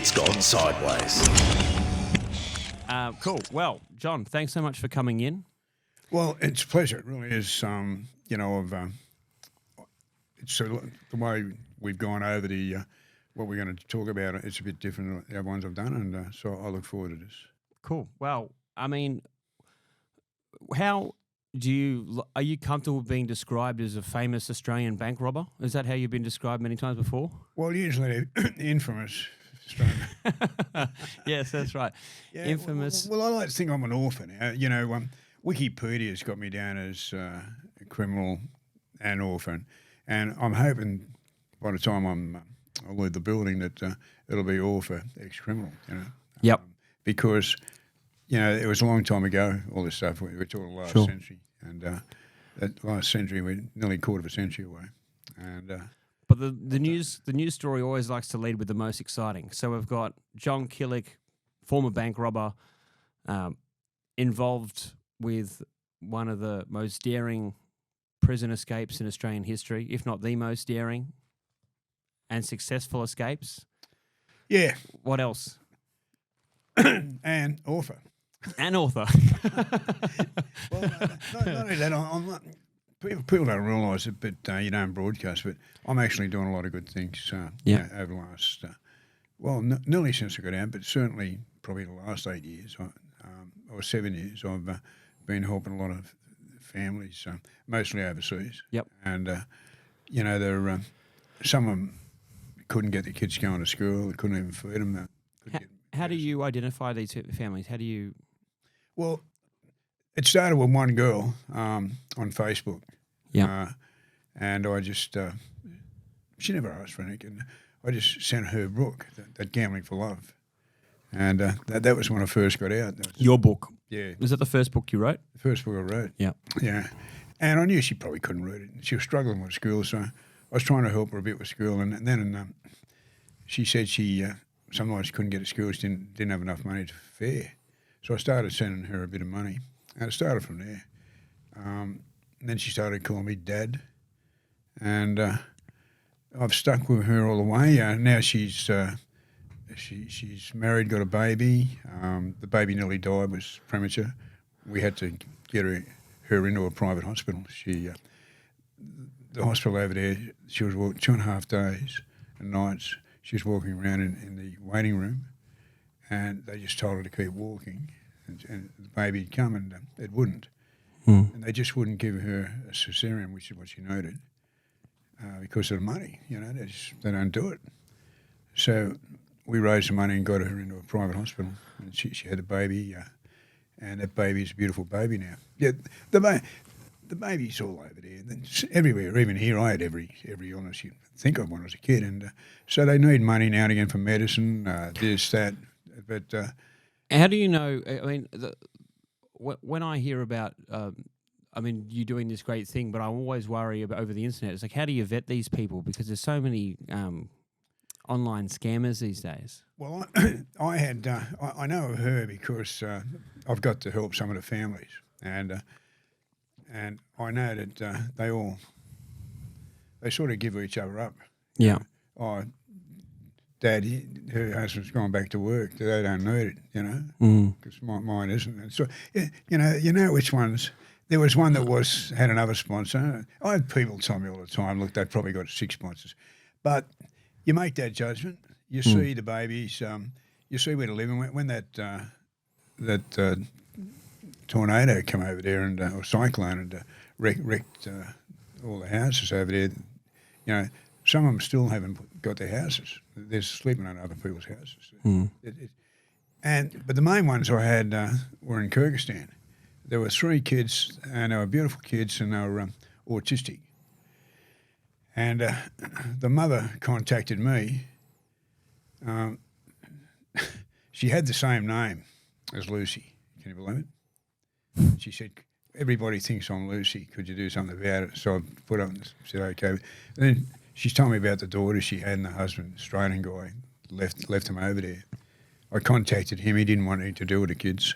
It's Gone Sideways. Cool. Well, John, thanks so much for coming in. Well, it's a pleasure. It really is. It's the way we've gone over the what we're going to talk about. It's a bit different than the other ones I've done, and so I look forward to this. Cool. Well, I mean, are you comfortable being described as a famous Australian bank robber? Is that how you've been described many times before? Well, usually infamous. Australian. Yes, that's right. Yeah, Infamous. Well, I like to think I'm an orphan. Wikipedia's got me down as a criminal and orphan, and I'm hoping by the time I leave the building that it'll be orphan, ex-criminal. Yep. Because it was a long time ago. All this stuff we're talking last century, and that last century we're nearly a quarter of a century away, and. But the news story always likes to lead with the most exciting. So we've got John Killick, former bank robber, involved with one of the most daring prison escapes in Australian history, if not the most daring, and successful escapes. Yeah. What else? And author. And author. Well, not only that, people don't realise it, but you don't broadcast. But I'm actually doing a lot of good things over the last, nearly since I got out, but certainly probably the last 8 years or 7 years. I've been helping a lot of families, mostly overseas. Yep. And they're some of them couldn't get the kids going to school. They couldn't even feed them. How do you identify these families? How do you? Well, it started with one girl on Facebook. Yeah. And I just, she never asked for anything. I just sent her a book, that Gambling for Love. And that was when I first got out. Your book? Yeah. Was that the first book you wrote? The first book I wrote. Yeah. Yeah. And I knew she probably couldn't read it. She was struggling with school, so I was trying to help her a bit with school. And then she said she sometimes couldn't get to school. She didn't have enough money to fare. So I started sending her a bit of money. And it started from there. And then she started calling me Dad. And I've stuck with her all the way. Now she's married, got a baby. The baby nearly died, was premature. We had to get her into a private hospital. The hospital over there, she was walking 2.5 days and nights. She was walking around in the waiting room, and they just told her to keep walking. And the baby had come, and it wouldn't. And they just wouldn't give her a cesarean, which is what she needed, because of the money. They don't do it. So we raised the money and got her into a private hospital, and she had a baby, and that baby's a beautiful baby now. Yeah, the baby's all over there. It's everywhere, even here. I had every illness you'd think of when I was a kid, and so they need money now and again for medicine, this, that, but. How do you know? I mean, when I hear about, you doing this great thing, but I always worry about over the internet. It's like, how do you vet these people? Because there's so many online scammers these days. Well, I know of her because I've got to help some of the families, and I know that they sort of give each other up. Yeah. Dad, her husband's gone back to work. They don't need it, because mine isn't. And so, you know which ones. There was one that had another sponsor. I had people tell me all the time, look, they've probably got 6 sponsors. But you make that judgment. You see the babies. You see where to live. And when that tornado came over there or cyclone and wrecked all the houses over there, some of them still haven't got their houses. They're sleeping on other people's houses. But the main ones I had were in Kyrgyzstan. There were 3 kids, and they were beautiful kids, and they were autistic. And the mother contacted me. She had the same name as Lucy. Can you believe it? She said, everybody thinks I'm Lucy. Could you do something about it? So I put up and said, okay. And then she's told me about the daughter she had and the husband, Australian guy, left him over there. I contacted him. He didn't want anything to do with the kids.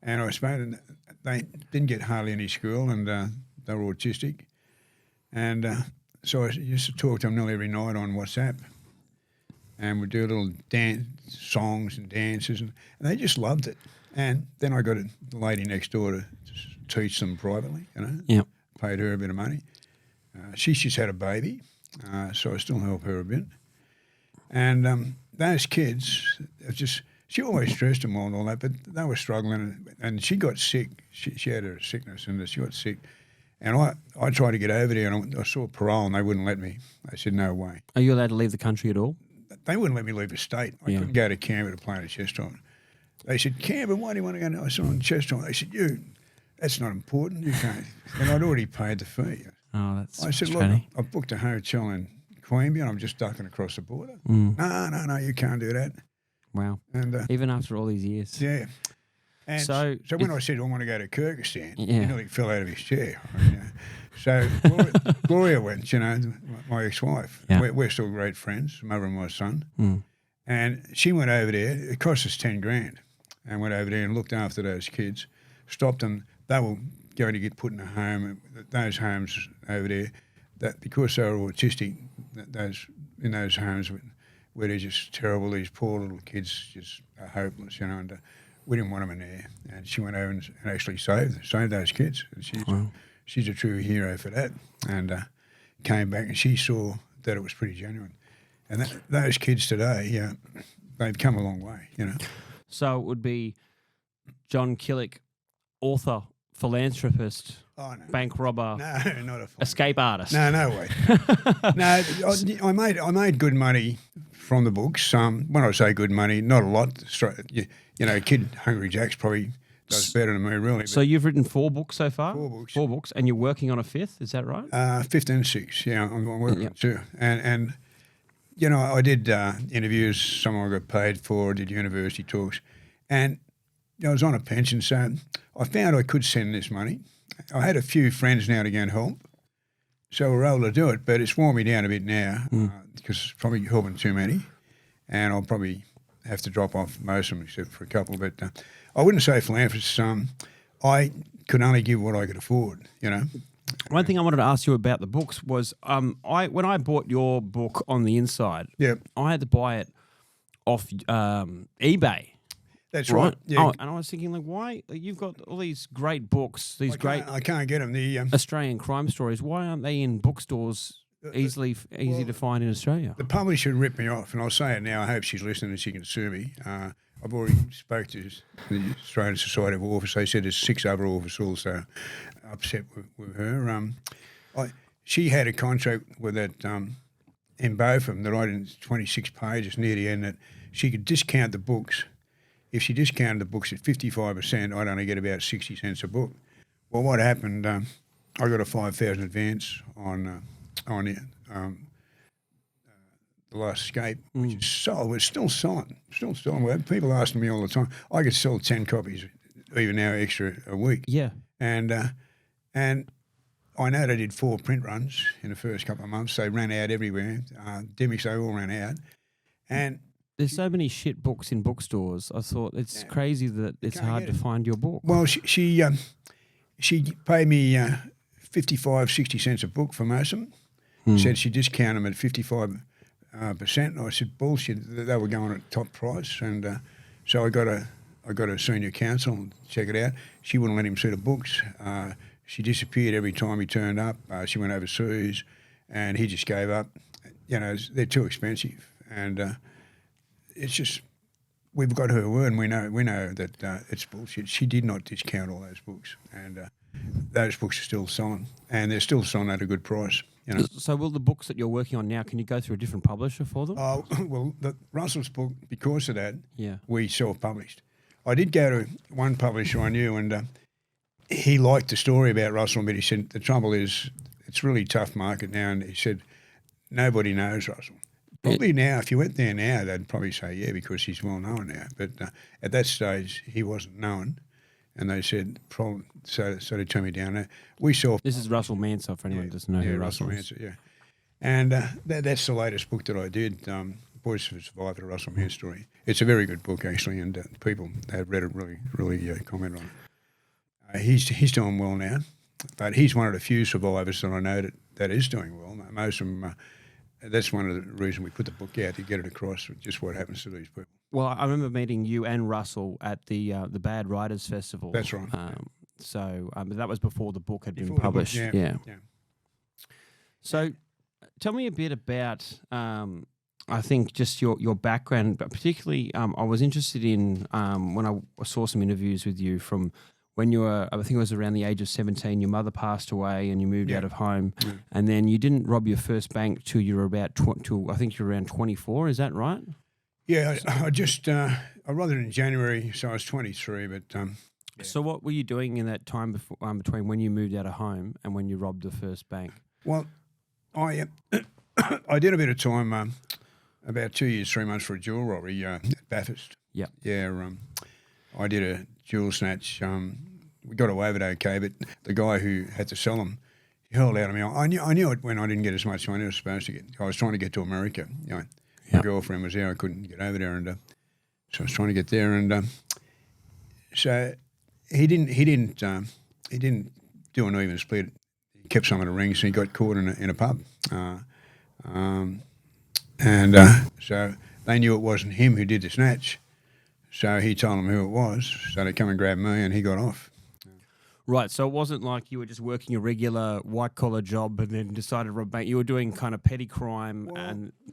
And I spoke, and they didn't get hardly any school, and they were autistic. And so I used to talk to them nearly every night on WhatsApp. and we'd do little songs and dances, and they just loved it. And then I got the lady next door to teach them privately, Yeah. Paid her a bit of money. She's just had a baby, so I still help her a bit. And those kids, she always stressed them all and all that, but they were struggling, and she got sick. She had a sickness, and she got sick. And I tried to get over there, and I saw parole, and they wouldn't let me. They said, no way. Are you allowed to leave the country at all? They wouldn't let me leave the state. I couldn't go to Canberra to play in a chess tournament. They said, Canberra, why do you want to go? I said, on chess tournament. They said, that's not important. You can't. And I'd already paid the fee. Oh, that's I said, funny. look, I booked a hotel in Queanbeyan, and I'm just ducking across the border. No, you can't do that. Wow. And even after all these years. Yeah. And so when I said I want to go to Kyrgyzstan, he nearly fell out of his chair. So Gloria went, my ex-wife. Yeah. We're still great friends, mother and my son. And she went over there. It cost us $10,000, and went over there and looked after those kids, stopped them. They were going to get put in a home. Those homes over there, that because they were autistic, in those homes where they're just terrible, these poor little kids just are hopeless, and we didn't want them in there. And she went over and actually saved those kids. And she's a true hero for that. And came back, and she saw that it was pretty genuine. And those kids today, they've come a long way, So it would be John Killick, author, philanthropist, bank robber, no, not a escape artist. No way. No, I made good money from the books. When I say good money, not a lot. Kid Hungry Jack's probably does better than me, really. So you've written 4 books so far? 4 books. 4 books, and you're working on a 5th, is that right? 5th and 6th, I'm working on 2. And I did interviews, some I got paid for, I did university talks, and I was on a pension, so I found I could send this money. I had a few friends now to go and help, so we were able to do it, but it's worn me down a bit now because it's probably helping too many, and I'll probably have to drop off most of them except for a couple. But I wouldn't say philanthropist. I could only give what I could afford, One thing I wanted to ask you about the books was when I bought your book On the Inside, I had to buy it off eBay. That's right. Yeah. Oh, and I was thinking, why you've got all these great books, I can't get them. The Australian crime stories. Why aren't they in bookstores easy to find in Australia? The publisher ripped me off, and I'll say it now. I hope she's listening and she can sue me. I've already spoke to the Australian Society of Authors. They said there's 6 other authors also upset with her. She had a contract with that in both of them that I did 26 pages near the end that she could discount the books. If she discounted the books at 55%, I'd only get about 60 cents a book. Well, what happened? I got a $5,000 advance on The Last Escape, which is sold. It's still selling. Well, people asking me all the time. I could sell 10 copies, even now, extra a week. Yeah. And I know they did 4 print runs in the first couple of months. They ran out everywhere. Demics, they all ran out. And there's so many shit books in bookstores. I thought it's crazy that it's hard to find your book. Well, she paid me 55, 60 cents a book for most of them. Said she discounted them at 55%. And I said, bullshit, they were going at top price. And so I got a senior counsel and check it out. She wouldn't let him see the books. She disappeared every time he turned up. She went overseas, and he just gave up. They're too expensive. And it's just, we've got her word, and we know that it's bullshit. She did not discount all those books, and those books are still selling, and they're still selling at a good price. So will the books that you're working on now, can you go through a different publisher for them? Oh, well, Russell's book, because of that, yeah, we self-published. I did go to one publisher I knew, and he liked the story about Russell, but he said the trouble is it's a really tough market now, and he said nobody knows Russell. Probably now, if you went there now, they'd probably say, yeah, because he's well known now. But at that stage, he wasn't known. And they said, so they turned me down there. This is Russell Manser, for anyone who doesn't know who Russell is. Manser, yeah. And that's the latest book that I did, Voice of a Survivor, the Russell Manser story. It's a very good book, actually, and people that have read it really comment on it. He's doing well now, but he's one of the few survivors that I know that is doing well. Most of them that's one of the reasons we put the book out, to get it across with just what happens to these people. Well, I remember meeting you and Russell at the Bad Writers Festival. That's right. But that was before the book had been Before the book, published. yeah. So, tell me a bit about, I think, just your background, but particularly I was interested in when I saw some interviews with you from when you were, I think it was around the age of 17, your mother passed away and you moved out of home, and then you didn't rob your first bank till you were about, I think you were around 24, is that right? Yeah, I robbed it in January, so I was 23, but... So what were you doing in that time between when you moved out of home and when you robbed the first bank? Well, I did a bit of time, about 2 years, 3 months for a jewel robbery at Bathurst. Yeah. Yeah, I did a jewel snatch. We got away with it okay, but the guy who had to sell them, he hurled out at me. I knew it when I didn't get as much money as I was supposed to get. I was trying to get to America. My girlfriend was there. I couldn't get over there, and so I was trying to get there, and so he didn't do an even split. He kept some of the rings, and he got caught in a pub. So they knew it wasn't him who did the snatch. So he told them who it was. So they come and grabbed me, and he got off. Right, so it wasn't like you were just working a regular white-collar job and then decided to rob bank. You were doing kind of petty crime.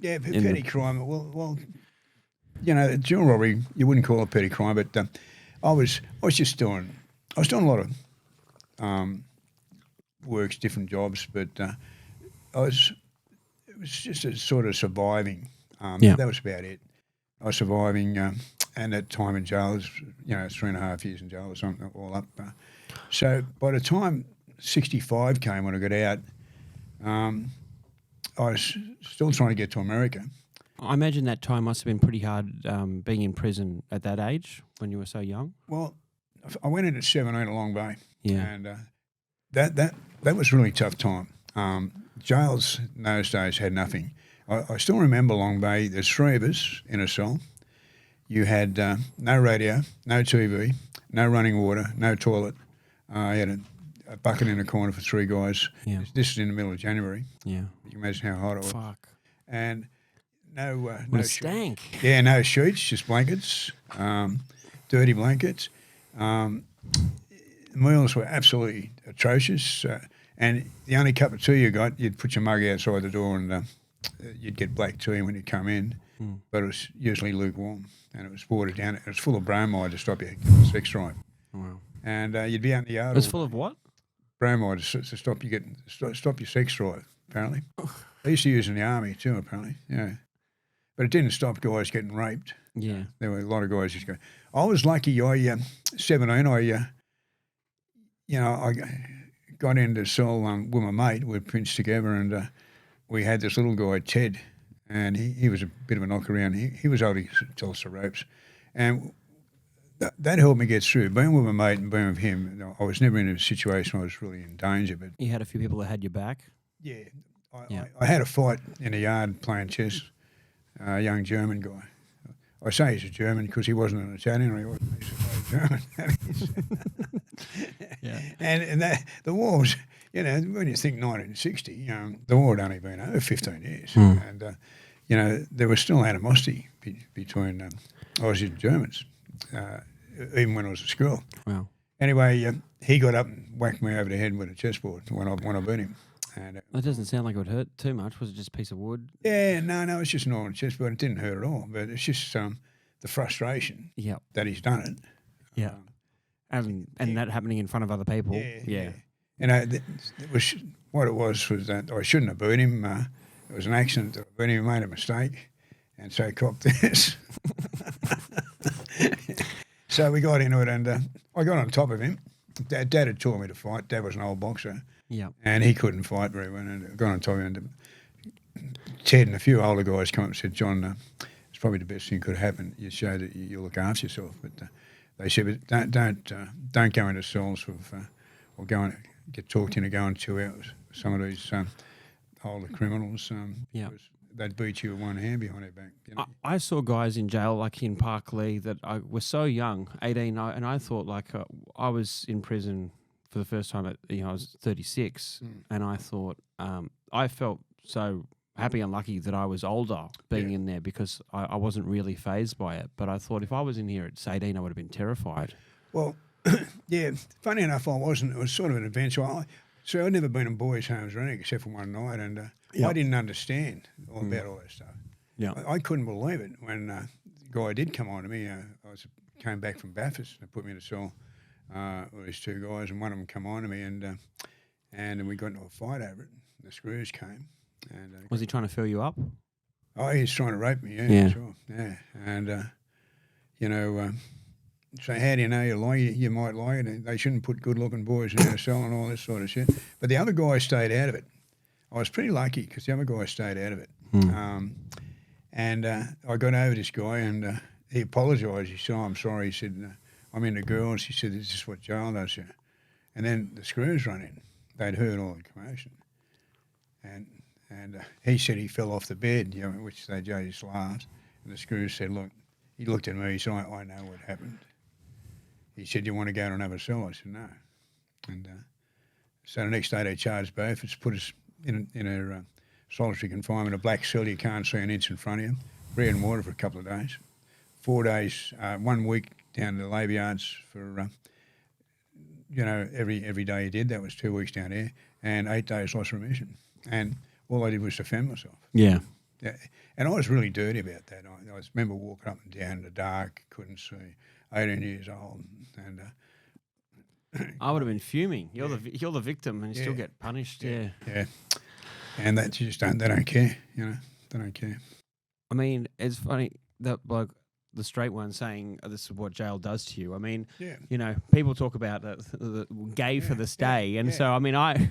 Petty crime. Well, jewel robbery, you wouldn't call it petty crime, but I was doing a lot of works, different jobs, but it was just a sort of surviving. That was about it. I was surviving, and that time in jail was, 3.5 years in jail or something, all up. So by the time 65 came, when I got out, I was still trying to get to America. I imagine that time must have been pretty hard being in prison at that age when you were so young. Well, I went in at 17 at Long Bay, and that was a really tough time. Jails in those days had nothing. I still remember Long Bay. There's 3 of us in a cell. You had no radio, no TV, no running water, no toilet. I had a bucket in a corner for 3 guys. Yeah. This is in the middle of January. Yeah. You can imagine how hot it was. Fuck. And no stank. Yeah, no sheets, just blankets, dirty blankets. Meals were absolutely atrocious. And the only cup of tea you got, you'd put your mug outside the door and you'd get black tea when you come in. But it was usually lukewarm and it was watered down. It was full of bromide to stop your sex drive. Wow. And you'd be out in the yard. It was full of what? Bromide to stop your sex drive, apparently. They used to use it in the army too, apparently. Yeah. But it didn't stop guys getting raped. Yeah. There were a lot of guys just go. I was lucky. 17. I got into cell with my mate. We pinched together, and we had this little guy, Ted, and he was a bit of a knock around. He was able to tell us the ropes, and that helped me get through. Being with my mate and being with him, I was never in a situation where I was really in danger. But you had a few people that had your back? Yeah. I had a fight in the yard playing chess, a young German guy. I say he's a German because he wasn't an Italian, or he wasn't. He's a German. Yeah. And the war was, when you think 1960, the war had only been over 15 years. And, there was still animosity between Aussies and Germans, even when I was at school. Wow. Anyway, he got up and whacked me over the head with a chessboard when I beat him. And that doesn't sound like it would hurt too much. Was it just a piece of wood? Yeah, no, it's just an normal chessboard. It didn't hurt at all, but it's just the frustration that he's done it. Yeah. And that happening in front of other people. Yeah. It was what it was that I shouldn't have beat him. It was an accident. I beat him, made a mistake, and so copped this. So we got into it, and I got on top of him. Dad had taught me to fight. Dad was an old boxer. Yeah. And he couldn't fight very well. And I got on top of him. And Ted and a few older guys come up and said, John, it's probably the best thing that could happen. You show that you look after yourself. But they said, but don't go into cells or go and get talked into going 2 hours. Some of these older criminals, they'd beat you with one hand behind their back. I saw guys in jail, like in Parklea, that were so young, 18, and I thought, like, I was in prison for the first time I was 36, and I thought, I felt so happy and lucky that I was older being in there because I wasn't really fazed by it. But I thought if I was in here at 18, I would have been terrified. Well, yeah, funny enough, I wasn't. It was sort of an adventure. I'd never been in boys' homes or anything except for one night, and I didn't understand all about all that stuff. Yeah. I couldn't believe it when the guy did come on to me. Came back from Bathurst and put me in a cell with these two guys, and one of them come on to me, and we got into a fight over it. The screws came. And was he trying to fill you up? Oh, he's trying to rape me, Yeah. Sure. Yeah. And, so how do you know you might like it? They shouldn't put good-looking boys in their cell and all this sort of shit. But the other guy stayed out of it. I was pretty lucky because the other guy stayed out of it. And I got over this guy and he apologised. He said, I'm sorry. He said, I'm into girls. He said, this is what jail does you. And then the screws run in. They'd heard all the commotion. And he said he fell off the bed, which they just laughed. And the screws said, look, he looked at me. He said, I know what happened. He said, you want to go to another cell? I said, no. And so the next day they charged both. It's put us in a solitary confinement, a black cell. You can't see an inch in front of you. Bread and water for a couple of days. 4 days, 1 week down to the labour yards for, every day you did. That was 2 weeks down there. And 8 days loss of remission. And all I did was defend myself. Yeah. Yeah. And I was really dirty about that. I remember walking up and down in the dark, couldn't see, 18 years old. And I would have been fuming. You're the victim and you still get punished. Yeah. Yeah. And they don't care, they don't care. I mean, it's funny that bloke, the straight one, saying this is what jail does to you. I mean, people talk about the gay for the stay. And so, I mean, I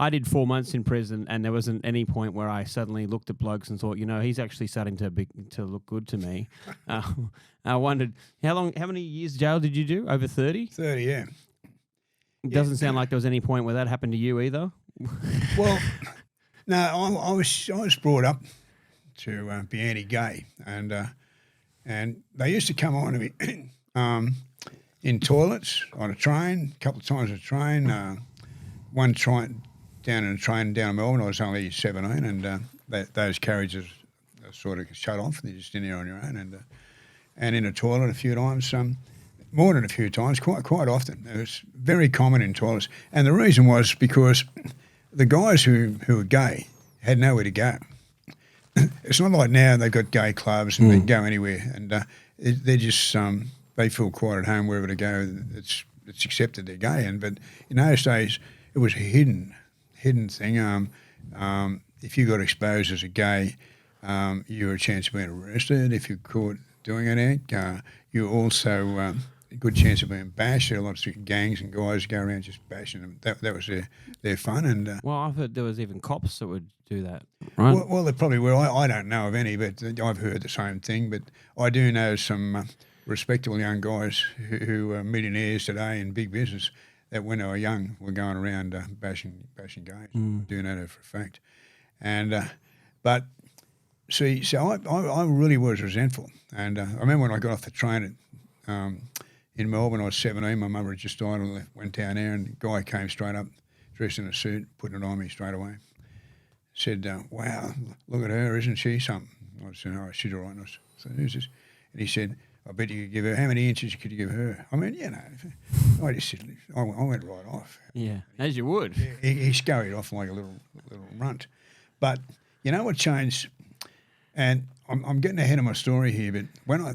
did 4 months in prison and there wasn't any point where I suddenly looked at blokes and thought, he's actually starting to look good to me. I wondered, how many years jail did you do? Over 30? 30, yeah. It doesn't sound like there was any point where that happened to you either. Well, no, I was brought up to be anti-gay, and they used to come on to me in toilets on a train, a couple of times on a train. One train down in Melbourne, I was only 17, and those carriages are sort of shut off. They're just in there on your own, and in a toilet a few times. More than a few times, quite often. It was very common in toilets. And the reason was because the guys who were gay had nowhere to go. It's not like now they've got gay clubs and they can go anywhere. And they're just, they feel quite at home wherever they go. It's accepted they're gay. But in those days, it was a hidden thing. If you got exposed as a gay, you had a chance of being arrested. If you're caught doing an act, you also... a good chance of being bashed. There are lots of gangs and guys go around just bashing them. That was their fun. And well, I've heard there was even cops that would do that. Right? Well, there probably were. I don't know of any, but I've heard the same thing. But I do know some respectable young guys who are millionaires today in big business that when they were young were going around bashing gays. Doing that for a fact. And but see, so I really was resentful. And I remember when I got off the train at in Melbourne, I was 17. My mother had just died. I went down there, and the guy came straight up, dressed in a suit, putting it on me straight away. Said, "Wow, look at her, isn't she something?" I said, "Oh, she's all right." I said, "Who's this?" And he said, "I bet you could give her. How many inches could you give her?" I mean, I just said, I went right off. Yeah, as you would. He scurried off like a little runt. But you know what changed? And I'm getting ahead of my story here. But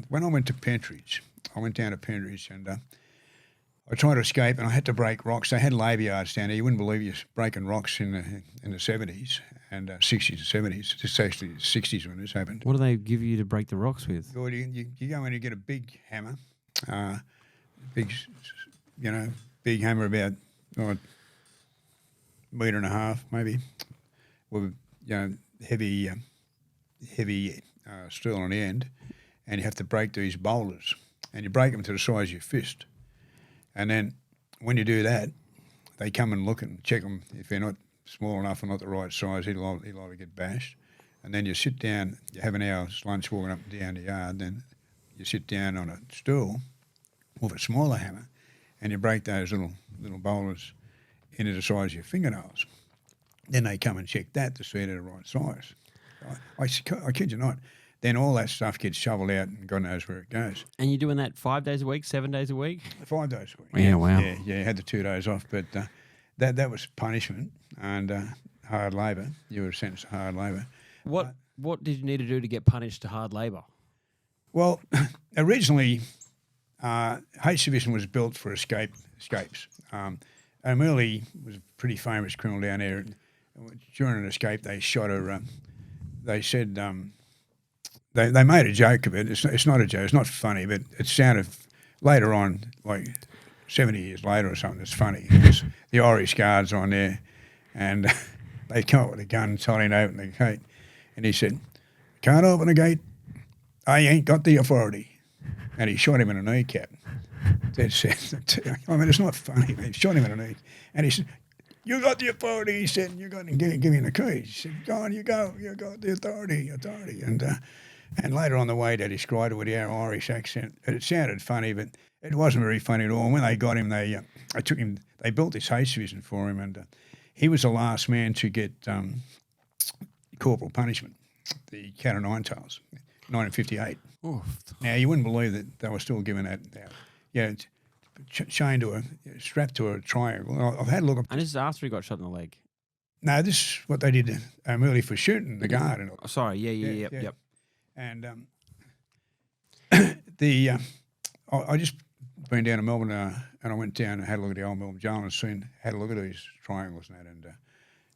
when I went to Pentridge. I went down to Pentridge and I tried to escape and I had to break rocks. They had labour yards down there. You wouldn't believe you're breaking rocks in the 70s and 60s and 70s. It's actually the 60s when this happened. What do they give you to break the rocks with? Well, you go in and you get a big hammer, big hammer about a metre and a half maybe, with heavy steel on the end, and you have to break these boulders. And you break them to the size of your fist. And then when you do that, they come and look and check them. If they're not small enough or not the right size, he'll either get bashed. And then you sit down, you have an hour's lunch walking up and down the yard, then you sit down on a stool with a smaller hammer and you break those little boulders into the size of your fingernails. Then they come and check that to see they're the right size. I kid you not. Then all that stuff gets shoveled out and God knows where it goes. And you're doing that 5 days a week, 7 days a week? 5 days a week. Yeah, wow. Yeah, had the 2 days off, but that was punishment and hard labour. You were sentenced to hard labour. What did you need to do to get punished to hard labour? Well, originally, H Division was built for escapes. O'Malley was a pretty famous criminal down there. During an escape, they shot her. They said they made a joke of it. It's not a joke. It's not funny, but it sounded later on, like 70 years later or something. It's funny. Because the Irish guards on there, and they come up with a gun, told him to open the gate, and he said, "Can't open the gate. I ain't got the authority." And he shot him in a kneecap. That said, I mean, it's not funny. He shot him in a knee, and he said, "You got the authority." He said, "You got to give me the keys." He said, "Go on, you go. You got the authority." And later on the way, they described it with the Irish accent. It sounded funny, but it wasn't very funny at all. And when they got him, they took him. They built this H Division for him, and he was the last man to get corporal punishment, the cat o' nine tails, 1958. Oof. Now you wouldn't believe that they were still giving that out. Yeah, chained to strapped to a triangle. I've had a look at. And this is after he got shot in the leg. No, this is what they did to O'Malley for shooting the guard. And Oh, sorry, yep. And I just been down to Melbourne and I went down and had a look at the old Melbourne jail and had a look at these triangles and that, and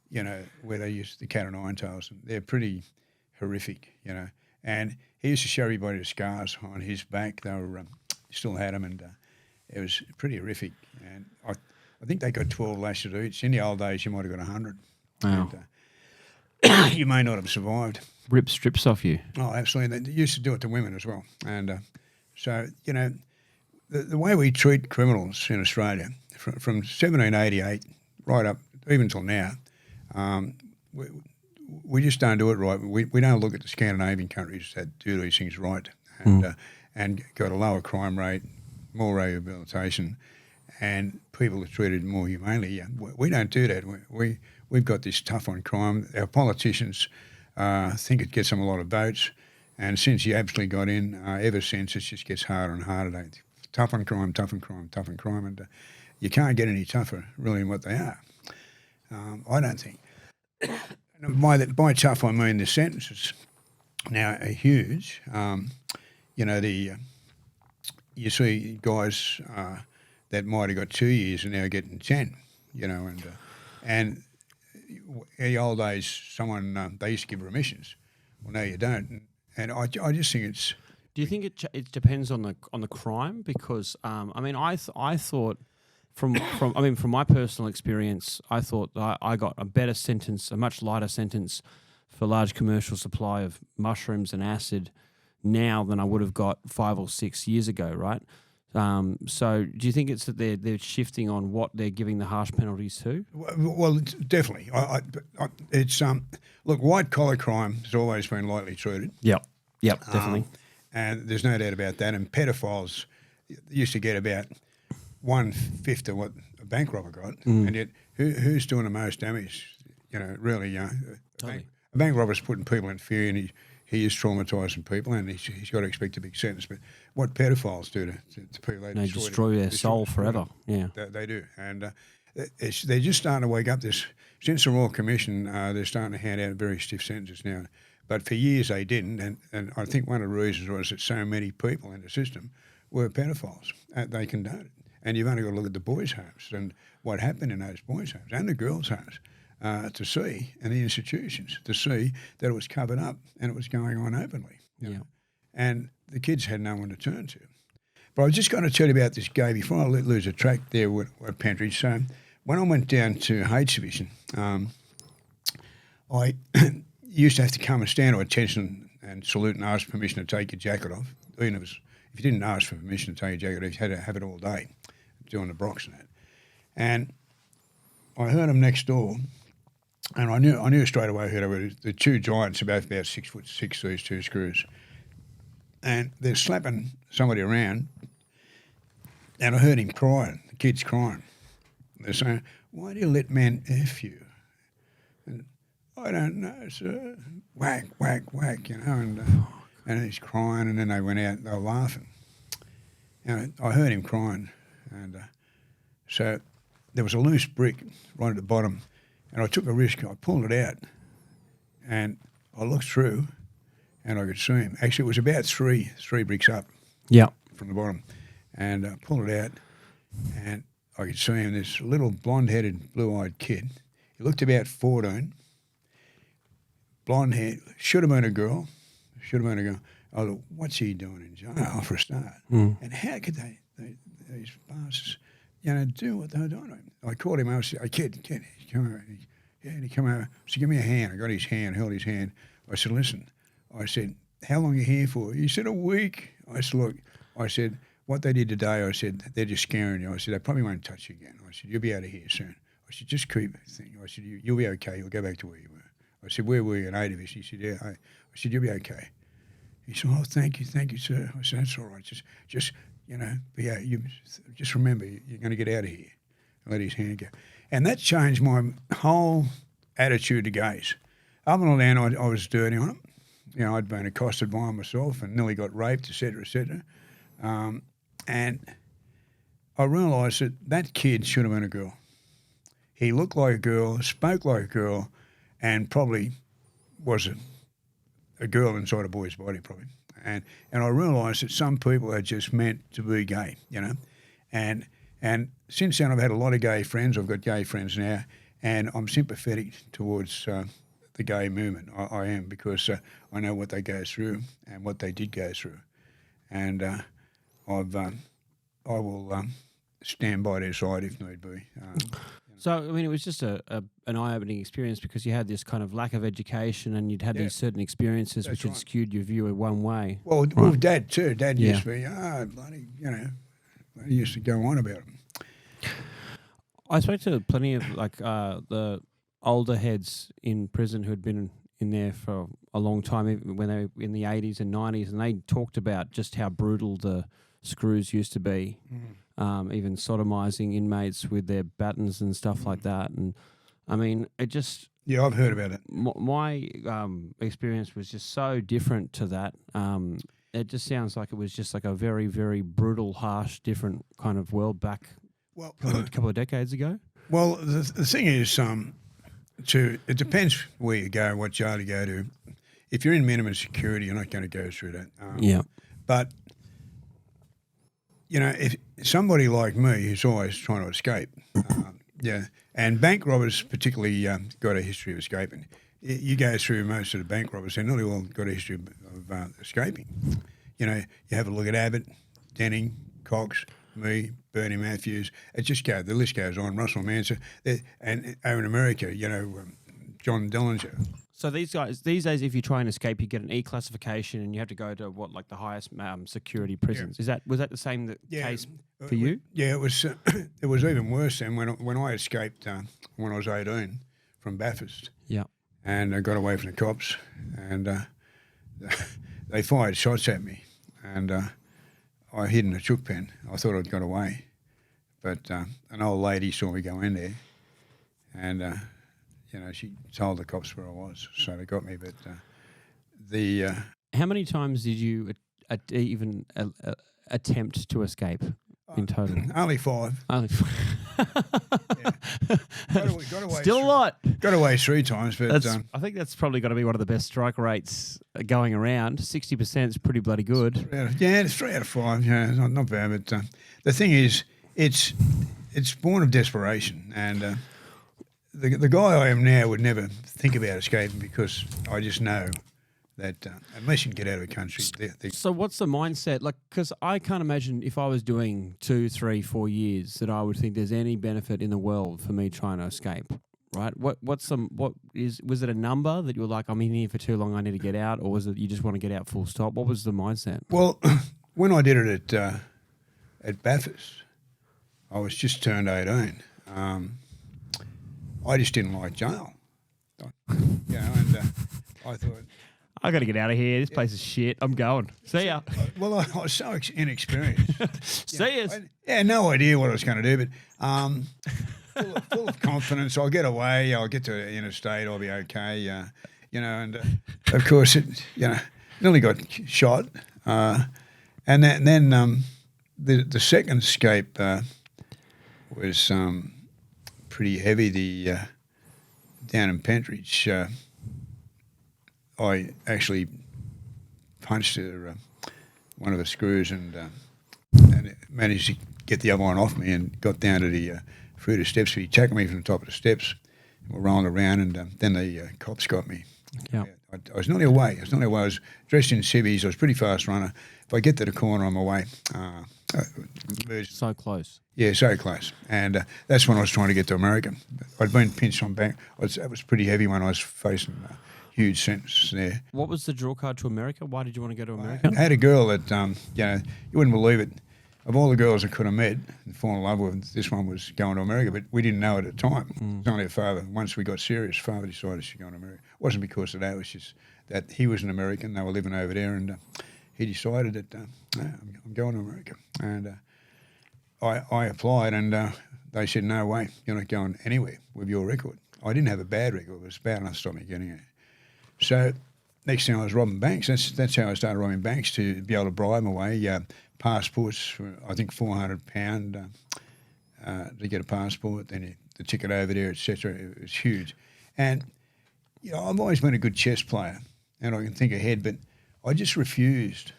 you know, where they use the cat o' nine tails. And they're pretty horrific, you know. And he used to show everybody the scars on his back. They were still had them, and it was pretty horrific. And I think they got 12 lashes each. In the old days, you might have got 100. Wow. And, you may not have survived. Rip strips off you. Oh, absolutely. They used to do it to women as well. And so, you know, the way we treat criminals in Australia, from 1788 right up, even till now, we just don't do it right. We don't look at the Scandinavian countries that do these things right and got a lower crime rate, more rehabilitation, and people are treated more humanely. Yeah, we don't do that. We've got this tough on crime. Our politicians think it gets them a lot of votes, and since you absolutely got in, ever since it just gets harder and harder. Tough on crime, tough on crime, tough on crime, and you can't get any tougher really than what they are. I don't think. By tough, I mean the sentences now are huge. You know, you see guys that might have got 2 years and now getting 10. You know, and in the old days, someone they used to give remissions. Well, no, you don't. And I just think it's. Do you think it depends on the crime? Because I mean, I thought. From my personal experience, I thought I got a better sentence, a much lighter sentence for large commercial supply of mushrooms and acid now than I would have got 5 or 6 years ago, right? So do you think it's that they're shifting on what they're giving the harsh penalties to? Well, definitely. It's look, white collar crime has always been lightly treated. Yep, definitely. And there's no doubt about that. And pedophiles used to get about 1/5 of what a bank robber got, and yet who's doing the most damage? You know, really, Totally. A bank robber's putting people in fear, and he is traumatising people, and he's got to expect a big sentence. But what pedophiles do to people, they destroy their soul forever. Yeah, they do, and they're just starting to wake up. Since the Royal Commission, they're starting to hand out very stiff sentences now. But for years they didn't, and I think one of the reasons was that so many people in the system were pedophiles. They condoned it. And you've only got to look at the boys' homes and what happened in those boys' homes and the girls' homes to see, and the institutions, to see that it was covered up and it was going on openly. You know? And the kids had no one to turn to. But I was just going to tell you about this guy before I lose a track there at Pentridge. So when I went down to H Division, I used to have to come and stand to attention and salute and ask permission to take your jacket off. Even if you didn't ask for permission to take your jacket off, you had to have it all day, doing the Brox and that. And I heard them next door, and I knew straight away who they were. The two giants are both about 6'6", these two screws. And they're slapping somebody around, and I heard him crying, the kid's crying. They're saying, "Why do you let men F you?" And I don't know, sir. Whack, whack, whack, and he's crying, and then they went out and they were laughing. I heard him crying, and so there was a loose brick right at the bottom, and I took a risk. I pulled it out, and I looked through, and I could see him. Actually, it was about three bricks up from the bottom, and I pulled it out, and I could see him, this little blonde-headed, blue-eyed kid. He looked about 14, blonde hair, should have been a girl. I thought, what's he doing in jail for a start? And how could these bastards, do what they were doing? I called him. I said, "Hey, kid, come over." And he came over. I said, "Give me a hand." I got his hand, held his hand. I said, "Listen," I said, "how long are you here for?" He said, "A week." I said, "Look," I said, "what they did today," I said, "they're just scaring you." I said, "They probably won't touch you again." I said, "You'll be out of here soon." I said, "Just keep thinking." I said, "You'll be okay. You'll go back to where you were." I said, "Where were you? An 8 of us?" He said, "Yeah." I said, "You'll be okay." He said, "Oh, thank you, sir." I said, "That's all right. Just you just remember, you're going to get out of here." And let his hand go. And that changed my whole attitude to gays. Up until then, I was dirty on them. I'd been accosted by them myself and nearly got raped, et cetera. And I realised that kid should have been a girl. He looked like a girl, spoke like a girl, and probably was a girl inside a boy's body, probably. And I realised that some people are just meant to be gay, And since then, I've had a lot of gay friends. I've got gay friends now, and I'm sympathetic towards the gay movement. I am, because I know what they go through and what they did go through, and I will stand by their side if need be. So, I mean, it was just an eye-opening experience because you had this kind of lack of education and you'd had these certain experiences which had skewed your view in one way. Well, Dad too. Dad used to be, bloody, he used to go on about them. I spoke to plenty of, the older heads in prison who had been in there for a long time, even when they were in the 80s and 90s, and they talked about just how brutal the screws used to be. Even sodomising inmates with their batons and stuff like that. And, I mean, it just... Yeah, I've heard about it. My experience was just so different to that. It just sounds like it was just like a very, very brutal, harsh, different kind of world back a couple of decades ago. Well, the thing is, it depends where you go, what jail you go to. If you're in minimum security, you're not going to go through that. But... if somebody like me who's always trying to escape, and bank robbers particularly got a history of escaping. You go through most of the bank robbers, they're nearly all got a history of escaping. You have a look at Abbott, Denning, Cox, me, Bernie Matthews. The list goes on. Russell Manson, and over in America, John Dillinger. So these days, if you try and escape, you get an E classification, and you have to go to the highest security prisons. Was that the same case for you? Yeah, it was. It was even worse than when I escaped when I was 18 from Bathurst. Yeah, and I got away from the cops, and they fired shots at me, and I hid in a chook pen. I thought I'd got away, but an old lady saw me go in there, and. She told the cops where I was, so they got me. But how many times did you even attempt to escape in total? Only 5. Only Got away Still a lot. Got away 3 times, but I think that's probably got to be one of the best strike rates going around. 60% is pretty bloody good. It's 3 out of 5. Yeah, not bad. But the thing is, it's born of desperation, and. The guy I am now would never think about escaping because I just know that unless you can get out of the country... So what's the mindset? Because I can't imagine if I was doing 2, 3, 4 years that I would think there's any benefit in the world for me trying to escape, right? Was it a number that you were like, I'm in here for too long, I need to get out, or was it you just want to get out full stop? What was the mindset? Well, when I did it at Bathurst, I was just turned 18. I just didn't like jail. And I thought... I got to get out of here. This place is shit. I'm going. See ya. Well, I was so inexperienced. See ya. No idea what I was going to do, but full of confidence. I'll get away. I'll get to interstate. I'll be okay. And of course, nearly got shot. And then the second escape was pretty heavy. Down in Pentridge, I actually punched one of the screws and managed to get the other one off me and got down to the foot of the steps. So he tackled me from the top of the steps. We're rolling around, and then the cops got me. Yeah. I was nearly away. I was dressed in civvies. I was a pretty fast runner. If I get to the corner, I'm away. So close. Yeah, so close. And that's when I was trying to get to America. I'd been pinched on back. That was pretty heavy when I was facing huge sentence there. What was the draw card to America? Why did you want to go to America? I had a girl that, you wouldn't believe it. Of all the girls I could have met and fallen in love with, this one was going to America, but we didn't know it at the time. It was only her father. Once we got serious, father decided she was going to America. It wasn't because of that. It was just that he was an American. They were living over there, and he decided that I'm going to America. And I applied, and they said, no way, you're not going anywhere with your record. I didn't have a bad record. It was bad enough to stop me getting it. So next thing I was robbing banks. That's how I started robbing banks, to be able to bribe them away. Passports for, I think, £400 to get a passport, then the ticket over there, etc. It was huge. And I've always been a good chess player, and I can think ahead, but I just refused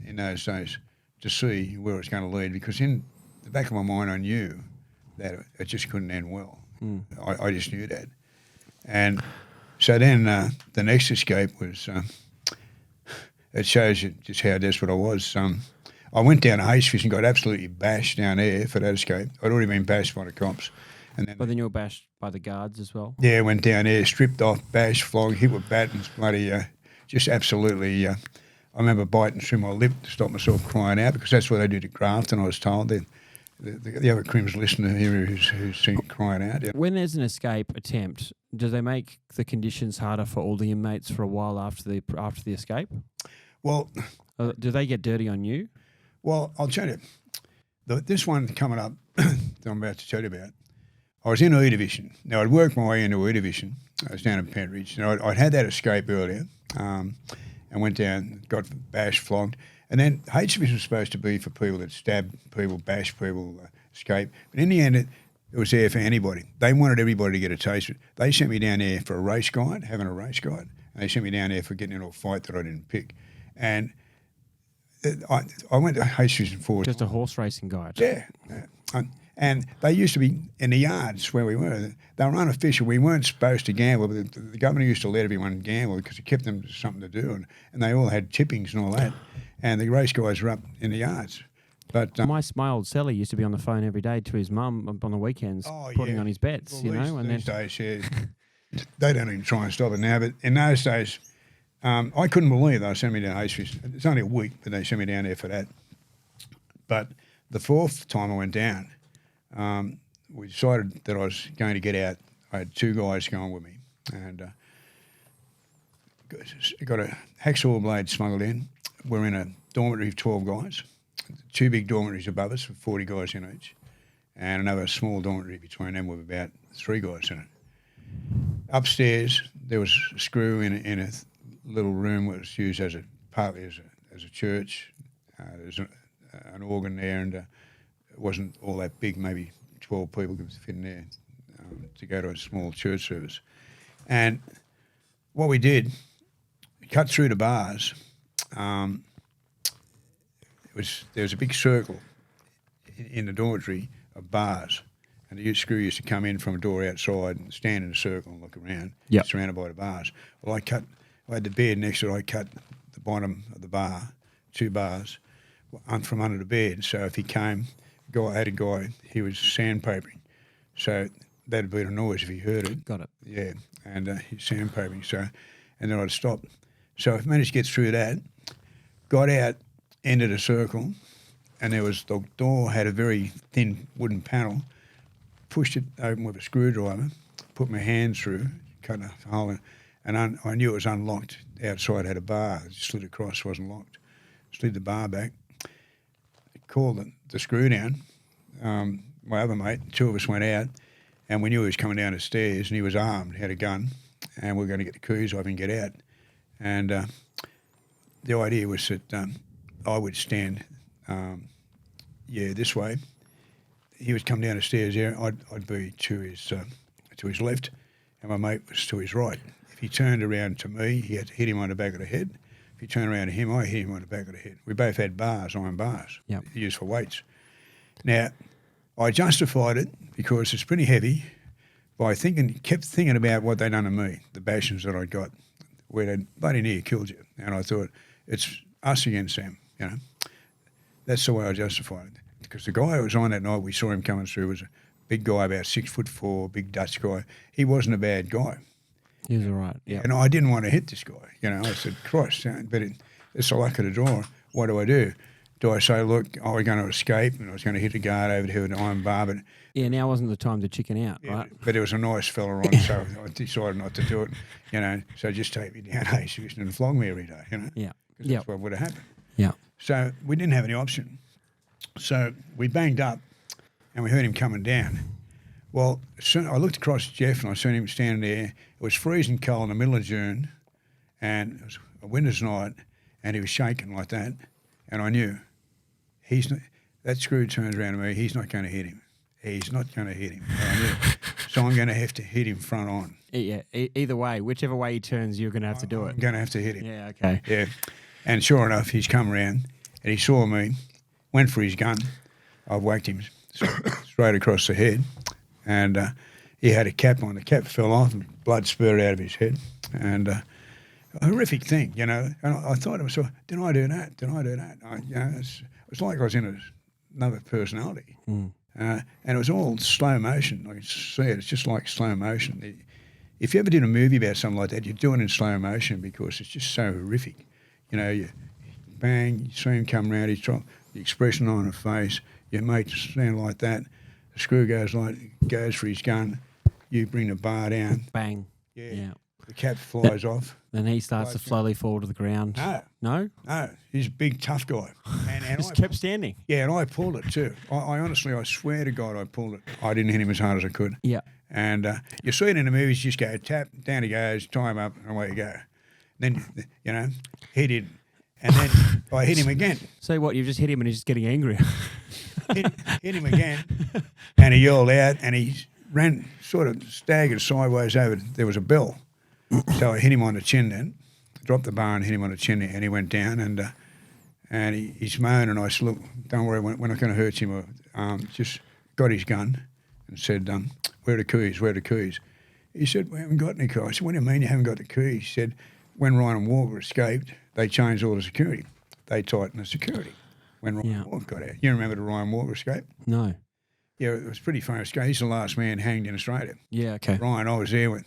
in those days to see where it was going to lead, because in the back of my mind I knew that it just couldn't end well. I just knew that. And so then the next escape was, it shows you just how desperate I was. I went down to Haste Fish and got absolutely bashed down there for that escape. I'd already been bashed by the cops. And But then you were bashed by the guards as well? Yeah, went down there, stripped off, bashed, flogged, hit with batons, bloody, just absolutely. I remember biting through my lip to stop myself crying out, because that's what they do to Grafton, I was told. The other crims listener here who's seen crying out. Yeah. When there's an escape attempt, do they make the conditions harder for all the inmates for a while after the escape? Well, do they get dirty on you? Well, I'll tell you, this one coming up that I'm about to tell you about, I was in E Division. Now, I'd worked my way into E Division. I was down in Pentridge. I'd had that escape earlier and went down, got bashed, flogged. And then H Division was supposed to be for people that stab people, bash people, escape. But in the end, it was there for anybody. They wanted everybody to get a taste of it. They sent me down there for a race guide, having a race guide. And they sent me down there for getting into a fight that I didn't pick. And I went to H Division 4. Just a horse racing guide. Yeah. And they used to be in the yards where we were. They were unofficial. We weren't supposed to gamble, but the government used to let everyone gamble because it kept them something to do. And they all had tippings and all that. And the race guys were up in the yards. But my old celly used to be on the phone every day to his mum on the weekends, putting on his bets, well, these days, yeah, they don't even try and stop it now. But in those days, I couldn't believe they sent me down H Division. It's only a week, but they sent me down there for that. But the fourth time I went down, we decided that I was going to get out. I had two guys going with me, and got a hacksaw blade smuggled in. We're in a dormitory of 12 guys, two big dormitories above us with 40 guys in each, and another small dormitory between them with about 3 guys in it. Upstairs, there was a screw in a little room that was used partly as a church. There's an organ there, and it wasn't all that big, maybe 12 people could fit in there to go to a small church service. And what we did, cut through the bars. There was a big circle in the dormitory of bars, and the screw used to come in from a door outside and stand in a circle and look around, surrounded by the bars. Well, I had the bed next to it. I cut the bottom of the bar, 2 bars, from under the bed. So if he came, I had a guy, he was sandpapering. So that'd be the noise if he heard it. Got it. Yeah, and he's sandpapering. So, and then I'd stop. So I managed to get through that, got out, entered a circle, and the door had a very thin wooden panel, pushed it open with a screwdriver, put my hand through, cut a hole in, and I knew it was unlocked. Outside had a bar, it slid across, wasn't locked. Slid the bar back, called the screw down. My other mate, 2 of us went out, and we knew he was coming down the stairs, and he was armed, had a gun, and we were going to get the keys off and get out. And the idea was that I would stand, this way. He would come down the stairs there. I'd be to his left, and my mate was to his right. If he turned around to me, he had to hit him on the back of the head. If he turned around to him, I hit him on the back of the head. We both had iron bars, used for weights. Now, I justified it because it's pretty heavy by kept thinking about what they'd done to me, the bashings that I'd got, where they'd bloody near killed you. And I thought, it's us against them, you know. That's the way I justified it. Because the guy who was on that night, we saw him coming through, was a big guy, about 6'4", big Dutch guy. He wasn't a bad guy. He was all right, yeah. And I didn't want to hit this guy. You know, I said, Christ, but it's the luck of the draw. What do? Do I say, look, I was going to escape and I was going to hit a guard over here with an iron bar? But yeah, now wasn't the time to chicken out, right? But there was a nice fella on, so I decided not to do it, you know. So just take me down to exhibition and flog me every day, you know. Yeah. Because that's what would have happened. Yeah. So we didn't have any option. So we banged up and we heard him coming down. Well, soon I looked across at Jeff and I seen him standing there. It was freezing cold in the middle of June and it was a winter's night and he was shaking like that. And I knew that screw turns around to me, he's not going to hit him. He's not going to hit him. I knew. So I'm going to have to hit him front on. Yeah, either way, whichever way he turns, you're going to have to do it. I'm going to have to hit him. Yeah, okay. Yeah. And sure enough, he's come around and he saw me, went for his gun. I whacked him straight across the head. And he had a cap on. The cap fell off and blood spurted out of his head. And a horrific thing, you know. And I thought to myself, did I do that? It's like I was in another personality. Mm. And it was all slow motion. Like I said, it's just like slow motion. If you ever did a movie about something like that, you do it in slow motion because it's just so horrific. You know, you bang, you see him come round, the expression on her face, your mate stand like that, the screw goes for his gun, you bring the bar down. Bang. Yeah. The cap flies off. Then he starts to slowly fall to the ground. No? No. He's a big, tough guy. And just kept standing. Yeah, and I pulled it too. I honestly, I swear to God, I pulled it. I didn't hit him as hard as I could. Yeah. And you see it in the movies, you just go tap, down he goes, tie him up, and away you go. Then, you know, he did. And then I hit him again. So what, you've just hit him and he's just getting angry. hit him again, and he yelled out, and he ran, sort of staggered sideways over. There was a bell. So I hit him on the chin then, dropped the bar and hit him on the chin, and he went down, and he's moaned, and I said, look, don't worry, we're not going to hurt him. Just got his gun and said, where are the keys, where are the keys? He said, we haven't got any keys. I said, what do you mean you haven't got the keys? He said, when Ryan Walker escaped, they changed all the security. They tightened the security when Ryan Walker got out. You remember the Ryan Walker escape? No. Yeah, it was a pretty famous escape. He's the last man hanged in Australia. Yeah, okay. Ryan, I was there when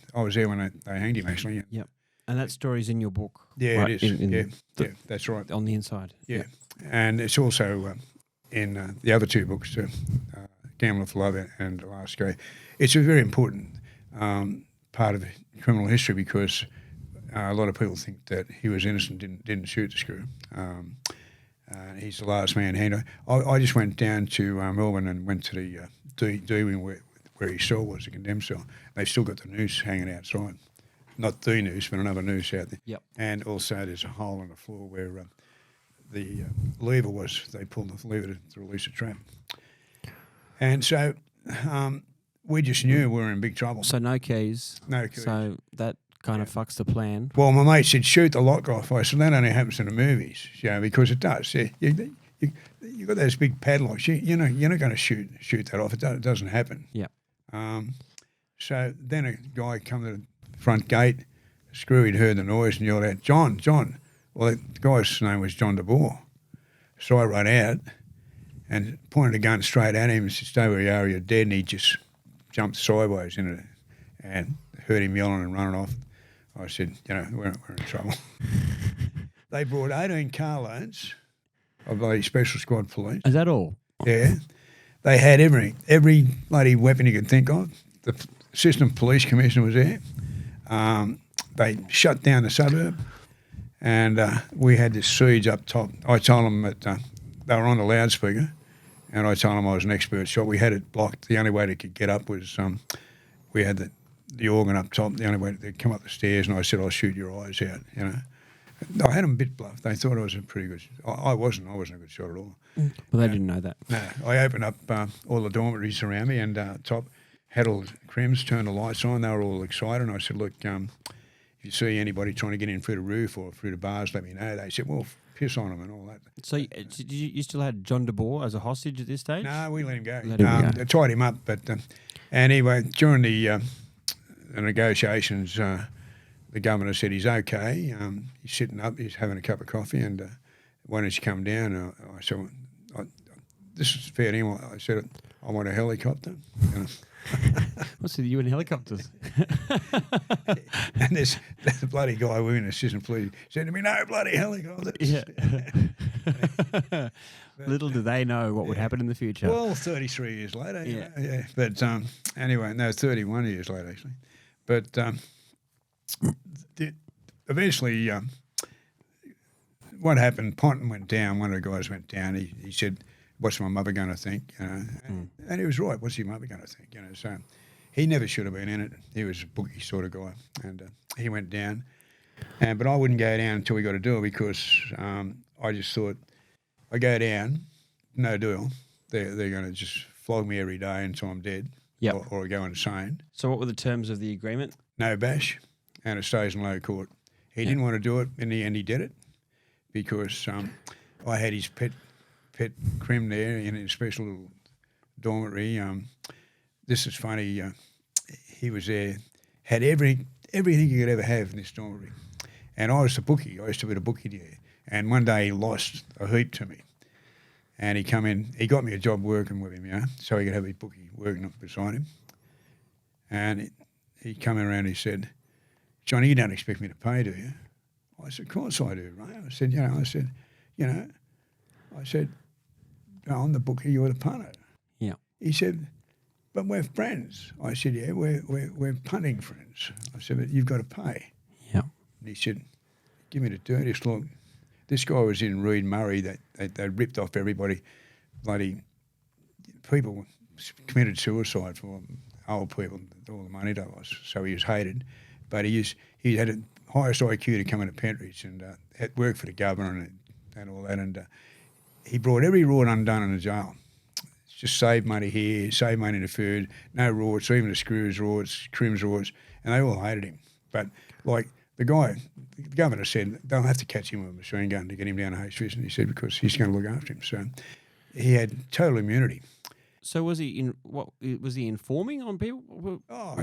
they hanged him, actually. Yep. And that story's in your book. Yeah, right? it is. Yeah, that's right. On the inside. Yeah. And it's also in the other two books, Gambler for Love and The Last Escape. It's a very important part of criminal history because a lot of people think that he was innocent, didn't shoot the screw. He's the last man hanged. I just went down to Melbourne and went to the D wing where his cell was, the condemned cell. They've still got the noose hanging outside. Not the noose, but another noose out there. Yep. And also there's a hole in the floor where the lever was. They pulled the lever to release a trap. And so we just knew we were in big trouble. So no keys. No keys. So that kind of fucks the plan. Well, my mate said, shoot the lock off. I said, that only happens in the movies, because it does. Yeah, you got those big padlocks. You're not going to shoot that off. It doesn't happen. Yeah. So then a guy come to the front gate, screw, he'd heard the noise and yelled out, John. Well, the guy's name was John DeBoer. So I ran out and pointed a gun straight at him and said, stay where you are, you're dead. And he just jumped sideways into it and heard him yelling and running off. I said, we're in trouble. They brought 18 car loads of the special squad police. Is that all? Yeah. They had every bloody weapon you could think of. The assistant police commissioner was there. They shut down the suburb and we had this siege up top. I told them that they were on the loudspeaker and I told them I was an expert shot. We had it blocked. The only way they could get up was we had the organ up top. The only way they'd come up the stairs, and I said, "I'll shoot your eyes out." I had them a bit bluffed. They thought I was a pretty good. I wasn't. I wasn't a good shot at all. Well, they didn't know that. No, I opened up all the dormitories around me, and top had all the crims, turned the lights on. They were all excited. And I said, "Look, if you see anybody trying to get in through the roof or through the bars, let me know." They said, "Well, piss on them and all that." So you still had John de Boer as a hostage at this stage? No, we let him go. Let him go. They tied him up, but anyway, during the negotiations, the governor said he's okay. He's sitting up, he's having a cup of coffee, and when he come down, I said, "This is fair to him." I said, "I want a helicopter." What's with you in helicopters? And there's the bloody guy with an assistant police said to me, "No bloody helicopters." Yeah. Little do they know what would happen in the future. Well, 33 years later. Yeah. Yeah. But anyway, no, 31 years later, actually. But eventually, what happened, Ponton went down, one of the guys went down. He said, "What's my mother going to think?" And he was right. What's your mother going to think? So he never should have been in it. He was a bookie sort of guy. And he went down. But I wouldn't go down until we got a deal because I just thought, I go down, no deal. They're going to just flog me every day until I'm dead. Yep. Or I go insane. So what were the terms of the agreement? No bash, and it stays in low court. He didn't want to do it. In the end, he did it because I had his pet crim there in a special little dormitory. This is funny. He was there, had everything you could ever have in this dormitory. And I was the bookie. I used to be the bookie there. And one day he lost a heap to me. And he come in. He got me a job working with him, so he could have his bookie working up beside him. And he come around and he said, "Johnny, you don't expect me to pay, do you?" I said, "Of course I do, Ray." I said, "No, I'm the bookie, you're the punter." Yeah. He said, "But we're friends." I said, "Yeah, we're punting friends." I said, "But you've got to pay." Yeah. And he said, "Give me the dirtiest look." This guy was in Reed Murray that they ripped off everybody. Bloody people committed suicide for old people, all the money they lost. So he was hated. But he had the highest IQ to come into Pentridge and had worked for the governor and all that. And he brought every rort undone in the jail. Just save money here, save money in the food, no rorts, even the screws rorts, crims rorts, and they all hated him. But like the governor said they'll have to catch him with a machine gun to get him down to H Fishing. He said because he's going to look after him. So he had total immunity. So was he was he informing on people? Oh,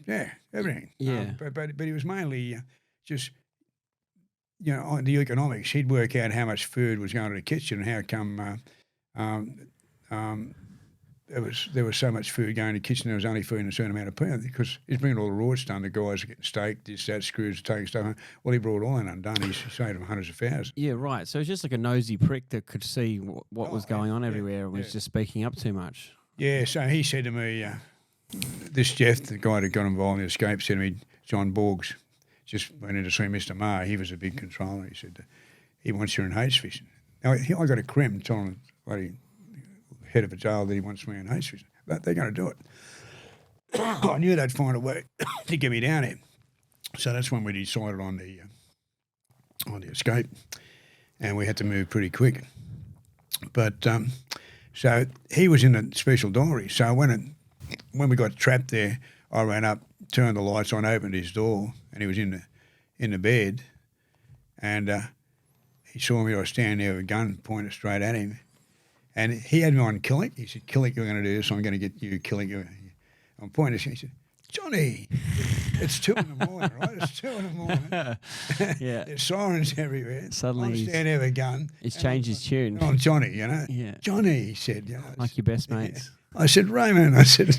yeah, everything. Yeah, but he was mainly just on the economics. He'd work out how much food was going to the kitchen and how come there was so much food going to the kitchen. There was only food in a certain amount of people because he's bringing all the rorts done. The guys are getting steak, this, that, screws, taking stuff home. Well, he brought all in undone. He saved them hundreds of thousands. Yeah, right. So it's just like a nosy prick that could see what was going on everywhere and was just speaking up too much. Yeah, so he said to me, this Jeff, the guy that got involved in the escape, said to me, John Borgs just went in to see Mr. Marr. He was a big controller. He said, he wants you in H Fishing. Now, I got a crim telling the head of a jail that he wants me in H Fishing. But they're going to do it. I knew they'd find a way to get me down there. So that's when we decided on the escape. And we had to move pretty quick. But so he was in a special dormitory. So when we got trapped there, I ran up, turned the lights on, opened his door, and he was in the bed. And he saw me. I was standing there with a gun pointed straight at him. And he had me on Killick. He said, "Killick, you're going to do this. I'm going to get you, Killick." I'm pointing. He said, "Johnny, it's 2 in the morning, right? It's 2 in the morning." Yeah. There's sirens everywhere. Suddenly I'm standing there with a gun. He's changed his tune. I'm Johnny, Yeah. "Johnny," he said. Like your best mates. I said, "Raymond." I said,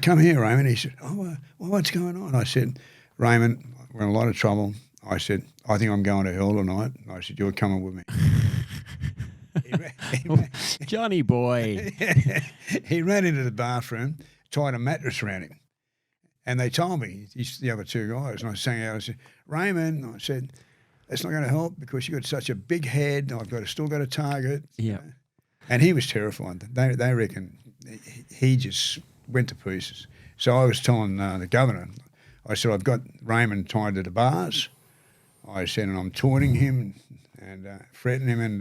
"Come here, Raymond." He said, "Oh, what's going on?" I said, "Raymond, we're in a lot of trouble." I said, "I think I'm going to hell tonight." I said, "You're coming with me." Johnny boy. He ran into the bathroom, tied a mattress around him. And they told me, the other two guys, and I sang out, I said, "Raymond," I said, "that's not going to help because you've got such a big head. I've still got a target." Yeah. And he was terrified. They reckon he just went to pieces. So I was telling the governor, I said, I've got Raymond tied to the bars. I said, and I'm taunting him and threatening him,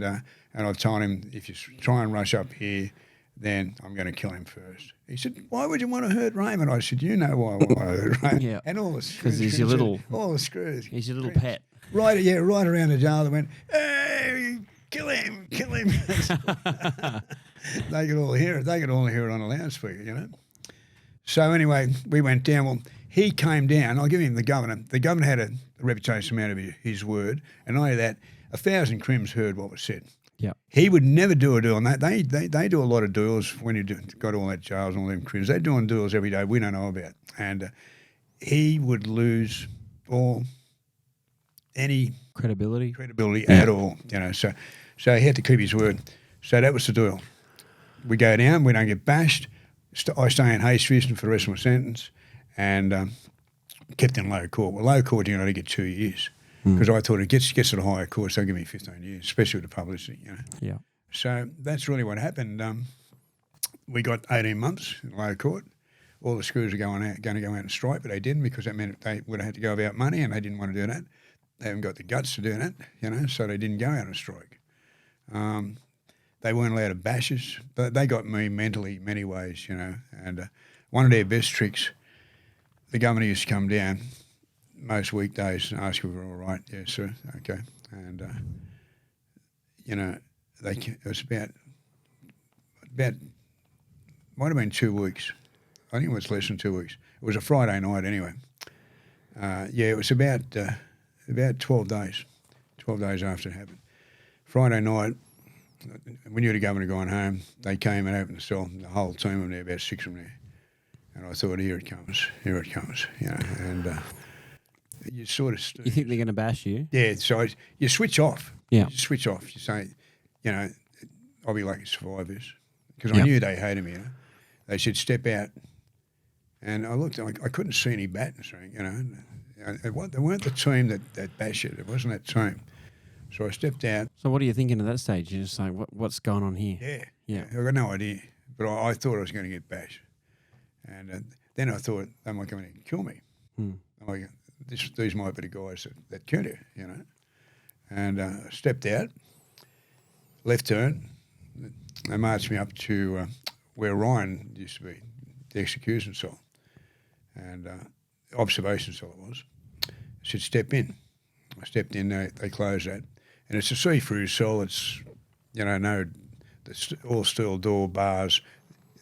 and I've told him, if you try and rush up here, then I'm going to kill him first. He said, why would you want to hurt Raymond? I said, you know why I want to hurt Raymond. Yeah. And all the screws. Because he's your little... All the screws. He's your little pet. Right around the jail, they went, hey, kill him. They could all hear it. They could all hear it on a loudspeaker, you know. So anyway, we went down. Well, he came down. I'll give him the governor. The governor had a reputation out of his word, and not only that, 1,000 crims heard what was said. Yeah. He would never do a deal on that. They do a lot of deals when you got all that jails and all them crims. They're doing deals every day we don't know about. And he would lose any credibility at all, you know. So he had to keep his word. So that was the deal. We go down, we don't get bashed. I stay in Hayes Fishing for the rest of my sentence, and kept in low court. Well, low court, you know, they get 2 years. Because I thought it gets to the higher courts, they'll give me 15 years, especially with the publicity, you know. Yeah. So that's really what happened. We got 18 months in low court. All the screws are going to go out and strike, but they didn't, because that meant they would have had to go about money, and they didn't want to do that. They haven't got the guts to do that, you know, so they didn't go out and strike. They weren't allowed to bash us, but they got me mentally many ways, you know. And one of their best tricks, the governor used to come down most weekdays and ask if we were all right. Yes, sir. Okay. And, you know, it was about might have been 2 weeks. I think it was less than 2 weeks. It was a Friday night anyway. It was about 12 days, 12 days after it happened. Friday night, we knew the governor going home. They came and opened the cell, the whole team of them there, about 6 of them there. And I thought, here it comes, you know. And you sort of... You think they're going to bash you? Yeah, so you switch off. Yeah. You switch off. You say, you know, I'll be lucky to survive this. Because I knew they hated me, you know. They said, step out. And I looked, I couldn't see any battens, you know. They weren't the team that bashed it. It wasn't that team. So I stepped out. So what are you thinking at that stage? You're just like, what's going on here? Yeah. I got no idea. But I thought I was going to get bashed. And then I thought, they might come in and kill me. These might be the guys that killed you know. And I stepped out, left turn. They marched me up to where Ryan used to be, the execution cell. And observation cell it was. I said, step in. I stepped in, they closed that. And it's a see-through cell. It's, you know, all steel door, bars.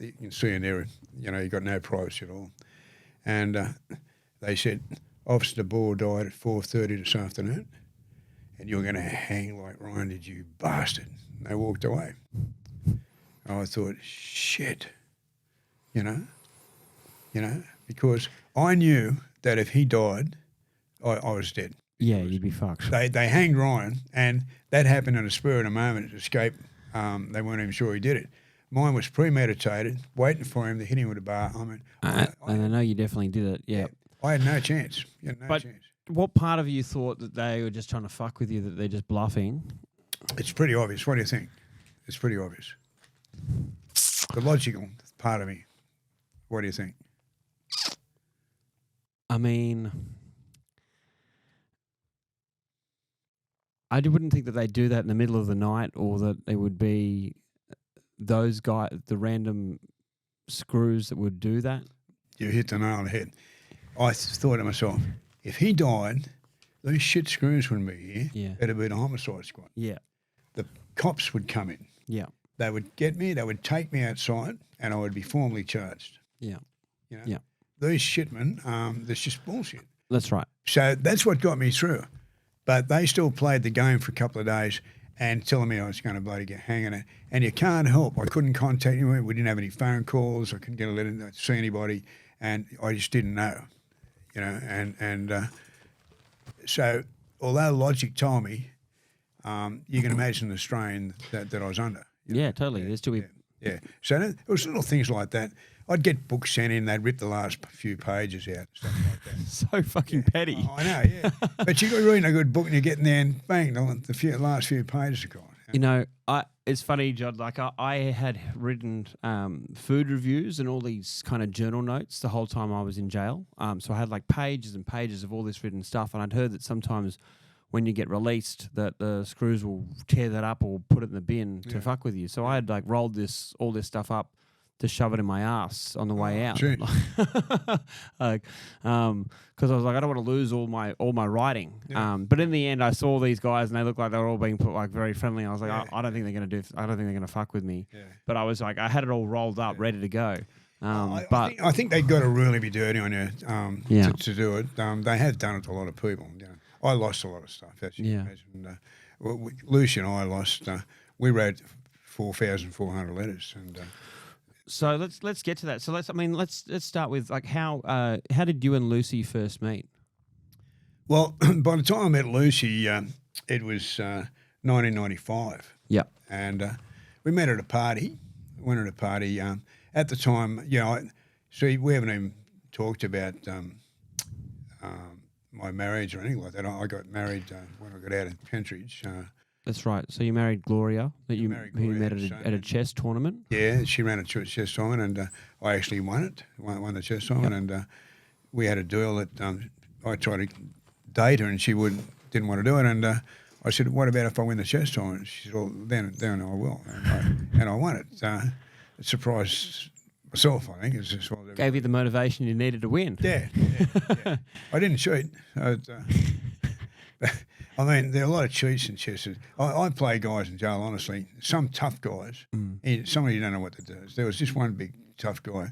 You can see in there, you know, you've got no privacy at all. And they said, Officer Bohr died at 4:30 this afternoon, and you're going to hang like Ryan did, you bastard. And they walked away. I thought, shit, you know, because I knew that if he died, I was dead. Yeah, you'd be fucked. They hanged Ryan, and that happened in a spur of a moment. It escaped. They weren't even sure he did it. Mine was premeditated, waiting for him to hit him with a bar. I mean, and I know you definitely did it. Yeah. I had no chance. You had no chance. What part of you thought that they were just trying to fuck with you, that they're just bluffing? It's pretty obvious. What do you think? It's pretty obvious. The logical part of me. What do you think? I mean, I wouldn't think that they'd do that in the middle of the night, or that they would be those guys, the random screws that would do that. You hit the nail on the head. I thought to myself, if he died, those shit screws wouldn't be here. Yeah. It'd be a homicide squad. Yeah. The cops would come in. Yeah. They would get me, they would take me outside, and I would be formally charged. Yeah. You know? Yeah. These shitmen, that's just bullshit. That's right. So that's what got me through. But they still played the game for a couple of days and telling me I was going to bloody get hanging it. And you can't help. I couldn't contact anyone. We didn't have any phone calls. I couldn't get a letter to see anybody. And I just didn't know, you know. And so although logic told me, you can imagine the strain that I was under. Yeah, totally. There's still yeah. So it was little things like that. I'd get books sent in, they'd rip the last few pages out, stuff like that. So fucking petty. Oh, I know, yeah. But you got reading a good book and you're getting there and bang, the last few pages are gone. It's funny, John. Like I had written food reviews and all these kind of journal notes the whole time I was in jail. So I had like pages and pages of all this written stuff, and I'd heard that sometimes when you get released, that the screws will tear that up or put it in the bin to fuck with you. So I had like rolled all this stuff up to shove it in my ass on the way out. Gee. Like, because I was like, I don't want to lose all my writing. Yeah. But in the end, I saw these guys and they looked like they were all being put like very friendly. I was like, Yeah. I don't think they're gonna I don't think they're gonna fuck with me. Yeah. But I was like, I had it all rolled up, ready to go. I think they've got to really be dirty on you to do it. They have done it to a lot of people. I lost a lot of stuff, as you can imagine. Lucy and I lost. We wrote 4,400 letters, and so let's get to that. So let's start with like how did you and Lucy first meet? Well, by the time I met Lucy, it was 1995. Yeah, and we met at a party. Went at a party. At the time, see, we haven't even talked about my marriage or anything like that. I got married when I got out in Pentridge. that's right. So you married Gloria, who you met at a chess tournament. Yeah, she ran a chess tournament, and I actually won it. Won the chess tournament, and we had a duel that I tried to date her, and she didn't want to do it, and I said, "What about if I win the chess tournament?" She said, "Well, then I will," and I won it. It surprised myself, I think. Gave you the motivation you needed to win. Yeah. I didn't cheat. I mean, there are a lot of cheats in chess. I play guys in jail, honestly. Some tough guys. Some of you don't know what to do. There was just one big tough guy,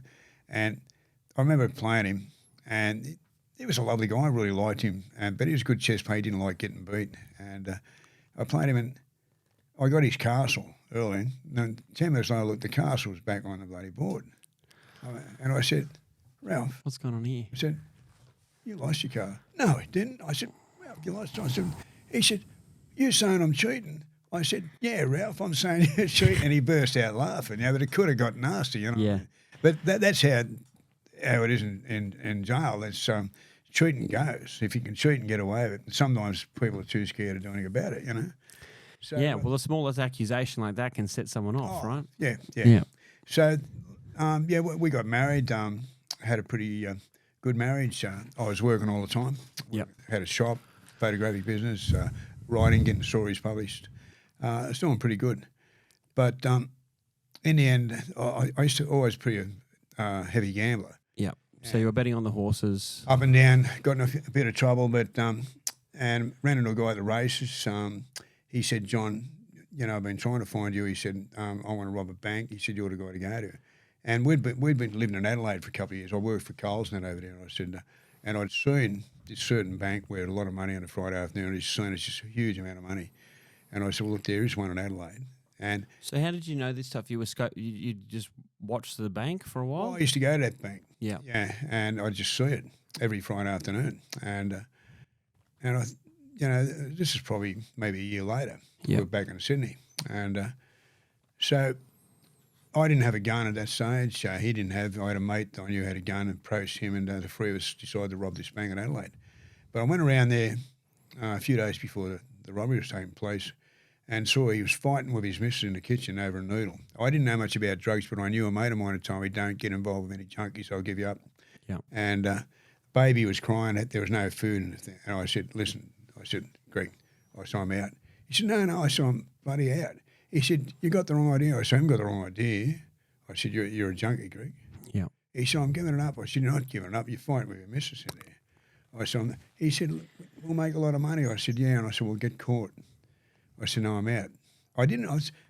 and I remember playing him, and he was a lovely guy. I really liked him, but he was a good chess player. He didn't like getting beat, and I played him, and I got his castle early. And 10 minutes later, look, the castle was back on the bloody board. And I said, "Ralph." What's going on here? I said, "You lost your car." "No, I didn't." I said, "Ralph, you lost it." He said, "You're saying I'm cheating?" I said, "Yeah, Ralph, I'm saying you're cheating." And he burst out laughing. But it could have got nasty, Yeah. But that's how it is in jail. That's cheating goes. If you can cheat and get away with it, sometimes people are too scared of doing anything about it, So, well, the smallest accusation like that can set someone off, right? Yeah. So, we got married. Had a pretty good marriage. I was working all the time. Yep. Had a shop, photographic business, writing, getting stories published. It's doing pretty good. But in the end, I used to always be a heavy gambler. Yeah. So you were betting on the horses. Up and down, got in a bit of trouble, but and ran into a guy at the races. He said, "John, I've been trying to find you." He said, "I want to rob a bank." He said, "You're the guy to go to." And we'd been living in Adelaide for a couple of years. I worked for Coles-Net over there. And I said, and I'd seen this certain bank where a lot of money on a Friday afternoon. He's seen it's just a huge amount of money. And I said, "Well, look, there is one in Adelaide." And so how did you know this stuff? You just watched the bank for a while? I used to go to that bank. Yeah. Yeah, and I'd just see it every Friday afternoon. And I, this is probably maybe a year later. Yeah. We're back in Sydney. And so I didn't have a gun at that stage. He didn't have. I had a mate that I knew had a gun and approached him, and the three of us decided to rob this bank in Adelaide. But I went around there a few days before the robbery was taking place and saw he was fighting with his missus in the kitchen over a needle. I didn't know much about drugs, but I knew a mate of mine had told me, "Don't get involved with any junkies, I'll give you up." Yeah. And baby was crying that there was no food in the thing. And I said, "Listen," I said, "Greg, I saw him out." He said, No, I saw him bloody out." He said, "You got the wrong idea." I said, "I haven't got the wrong idea." I said, You're a junkie, Greg." Yeah. He said, "I'm giving it up." I said, "You're not giving it up. You're fighting with your missus in there." I said, he said, "We'll make a lot of money." I said, "Yeah." And I said, "We'll get caught." I said, "No, I'm out." I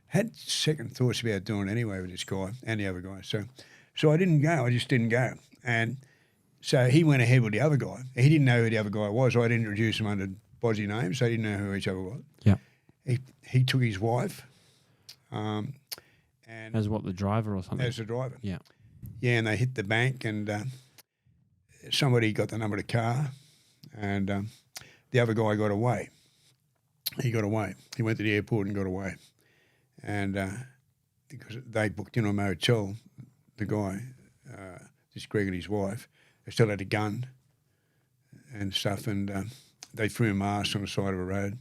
had second thoughts about doing it anyway with this guy and the other guy. So I didn't go. I just didn't go. And so he went ahead with the other guy. He didn't know who the other guy was. I'd introduced him under Bozzy names. They didn't know who each other was. Yeah. He took his wife. And As what, the driver or something? as the driver. Yeah. Yeah, and they hit the bank, and somebody got the number of the car, and the other guy got away. He got away. He went to the airport and got away. And because they booked in a motel, the guy, this Greg and his wife, they still had a gun and stuff, and they threw masks on the side of a road,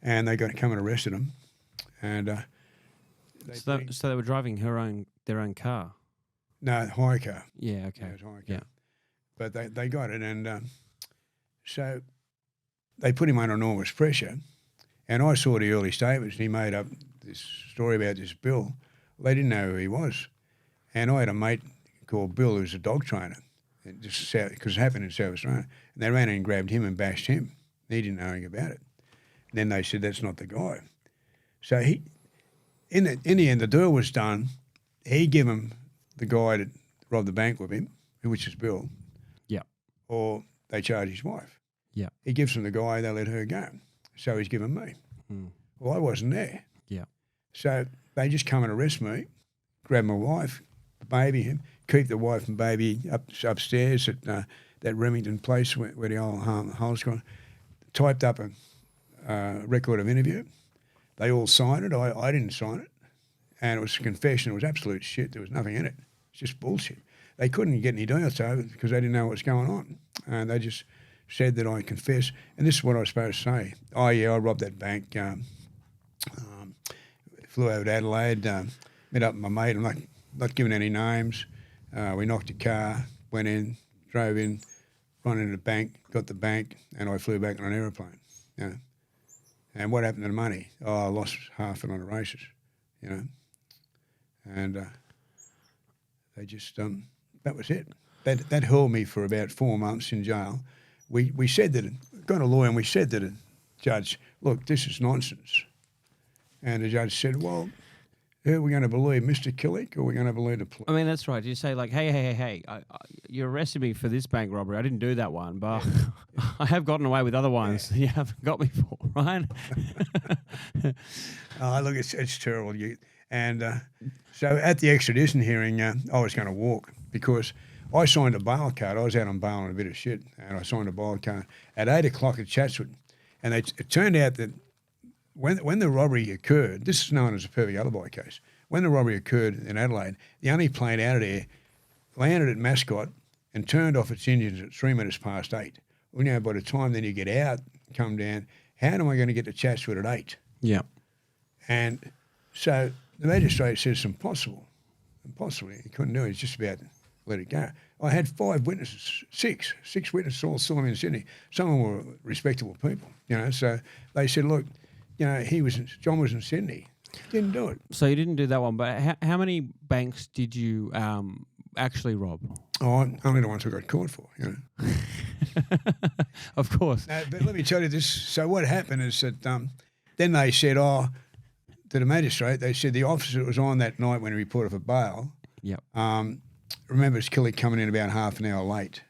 and they got come and arrested him. And So they were driving their own car. no, hire car. Yeah. Okay. Yeah, it was hire car. Yeah. But they got it, and so they put him under enormous pressure. And I saw the early statements, and he made up this story about this Bill. They didn't know who he was. And I had a mate called Bill who was a dog trainer, because it happened in South Australia. And they ran in and grabbed him and bashed him. He didn't know anything about it. And then they said, that's not the guy. So in the end, the deal was done. He gave him the guy that robbed the bank with him, which is Bill. Yeah. Or they charge his wife. Yeah. He gives them the guy, they let her go. So he's given me. Well, I wasn't there. Yeah. So they just come and arrest me, grab my wife, baby him, keep the wife and baby upstairs at that Remington place where the old hole's gone, typed up a record of interview. They all signed it. I didn't sign it. And it was a confession. It was absolute shit. There was nothing in it. It's just bullshit. They couldn't get any deals over because they didn't know what was going on. And they just said that I confessed. And this is what I was supposed to say. Oh, yeah, I robbed that bank. Flew over to Adelaide, met up with my mate. I'm not giving any names. We knocked a car, went in, drove in, run into the bank, got the bank, and I flew back on an aeroplane. You know. And what happened to the money? Oh, I lost half it on the races, you know. And they just, that was it. That held me for about 4 months in jail. We said that, got a lawyer and we said to the judge, look, this is nonsense. And the judge said, well, who are we going to believe, Mr. Killick, or are we going to believe the police? I mean, that's right. You say like, hey, you arrested me for this bank robbery. I didn't do that one, but I have gotten away with other ones. You haven't got me for, right? Look, it's terrible. So at the extradition hearing, I was going to walk because I signed a bail card. I was out on bail on a bit of shit, and I signed a bail card at 8 o'clock at Chatswood. And it turned out that when the robbery occurred, this is known as a perfect alibi case. When the robbery occurred in Adelaide, the only plane out of there landed at Mascot and turned off its engines at 3 minutes past 8. Well, you know, by the time then you get out, come down, how am I going to get to Chatswood at 8? Yeah. And so the magistrate says it's impossible. Impossible. He couldn't do it. He's just about to let it go. I had 5 witnesses, six witnesses all saw him in Sydney. Some of them were respectable people, you know. So they said, look, you know, John was in Sydney. Didn't do it. So you didn't do that one, but how many banks did you actually rob? Oh, only the ones I got caught for, you know. Of course. No, but let me tell you this. So what happened is that then they said, to the magistrate, they said the officer that was on that night when he reported for bail, remembers Killick coming in about half an hour late,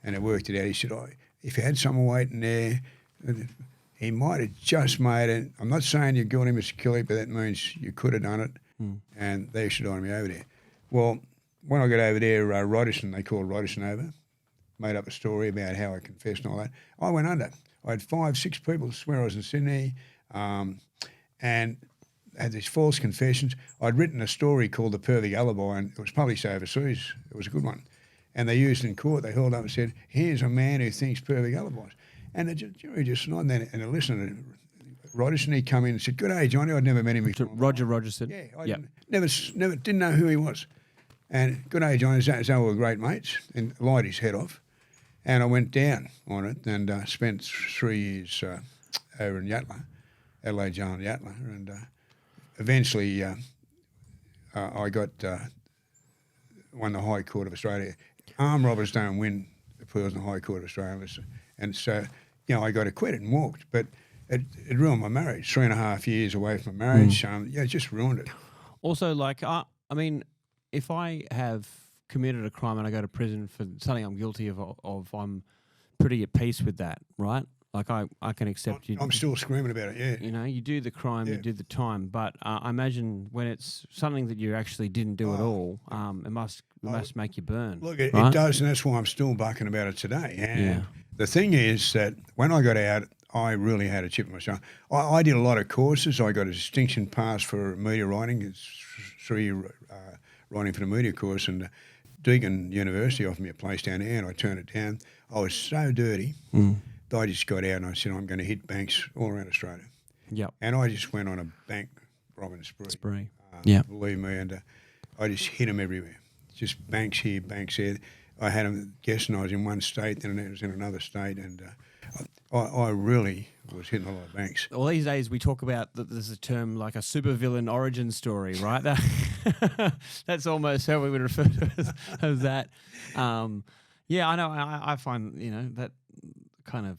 and it worked it out. He said, if you had someone waiting there, he might have just made it. I'm not saying you're guilty, Mr. Killick, but that means you could have done it, and they should have me over there. Well, when I got over there, Roddison, they called Roddison over, made up a story about how I confessed and all that. I went under. I had 5, 6 people swear I was in Sydney, and had these false confessions. I'd written a story called The Perfect Alibi, and it was published overseas. It was a good one. And they used it in court. They held up and said, here's a man who thinks perfect alibis. And the jury just nodded, and the listener, Roddison, he come in and said, good day, Johnny. I'd never met him before. Roger Rogerson. Yeah, I never didn't know who he was. And good day, Johnny. So we were great mates, and lied his head off. And I went down on it and spent 3 years over in Yatala, Adelaide Jail in Yatala. And eventually I got won the High Court of Australia. Armed robbers don't win appeals in the High Court of Australia. And so, you know, I got acquitted and walked. But it ruined my marriage. 3.5 years away from my marriage. It just ruined it. Also, like, I mean, if I have committed a crime and I go to prison for something I'm guilty of I'm pretty at peace with that, right? Like I can accept you. I'm still screaming about it, yeah. You know, you do the crime, you do the time, but I imagine when it's something that you actually didn't do at all, it must make you burn. Look, it does, and that's why I'm still bucking about it today. And the thing is that when I got out, I really had a chip in my shoulder. I did a lot of courses. I got a distinction pass for media writing. It's 3-year writing for the media course, and Deakin University offered me a place down there, and I turned it down. I was so dirty that I just got out and I said, I'm going to hit banks all around Australia. Yep. And I just went on a bank robbing spree. Yeah. Believe me, and I just hit them everywhere. Just banks here, banks there. I had them guessing I was in one state, then it was in another state, and I really was hitting a lot of banks. Well, these days we talk about that there's a term like a supervillain origin story, right? That, that's almost how we would refer to it as that. Yeah, I know. I find, that kind of,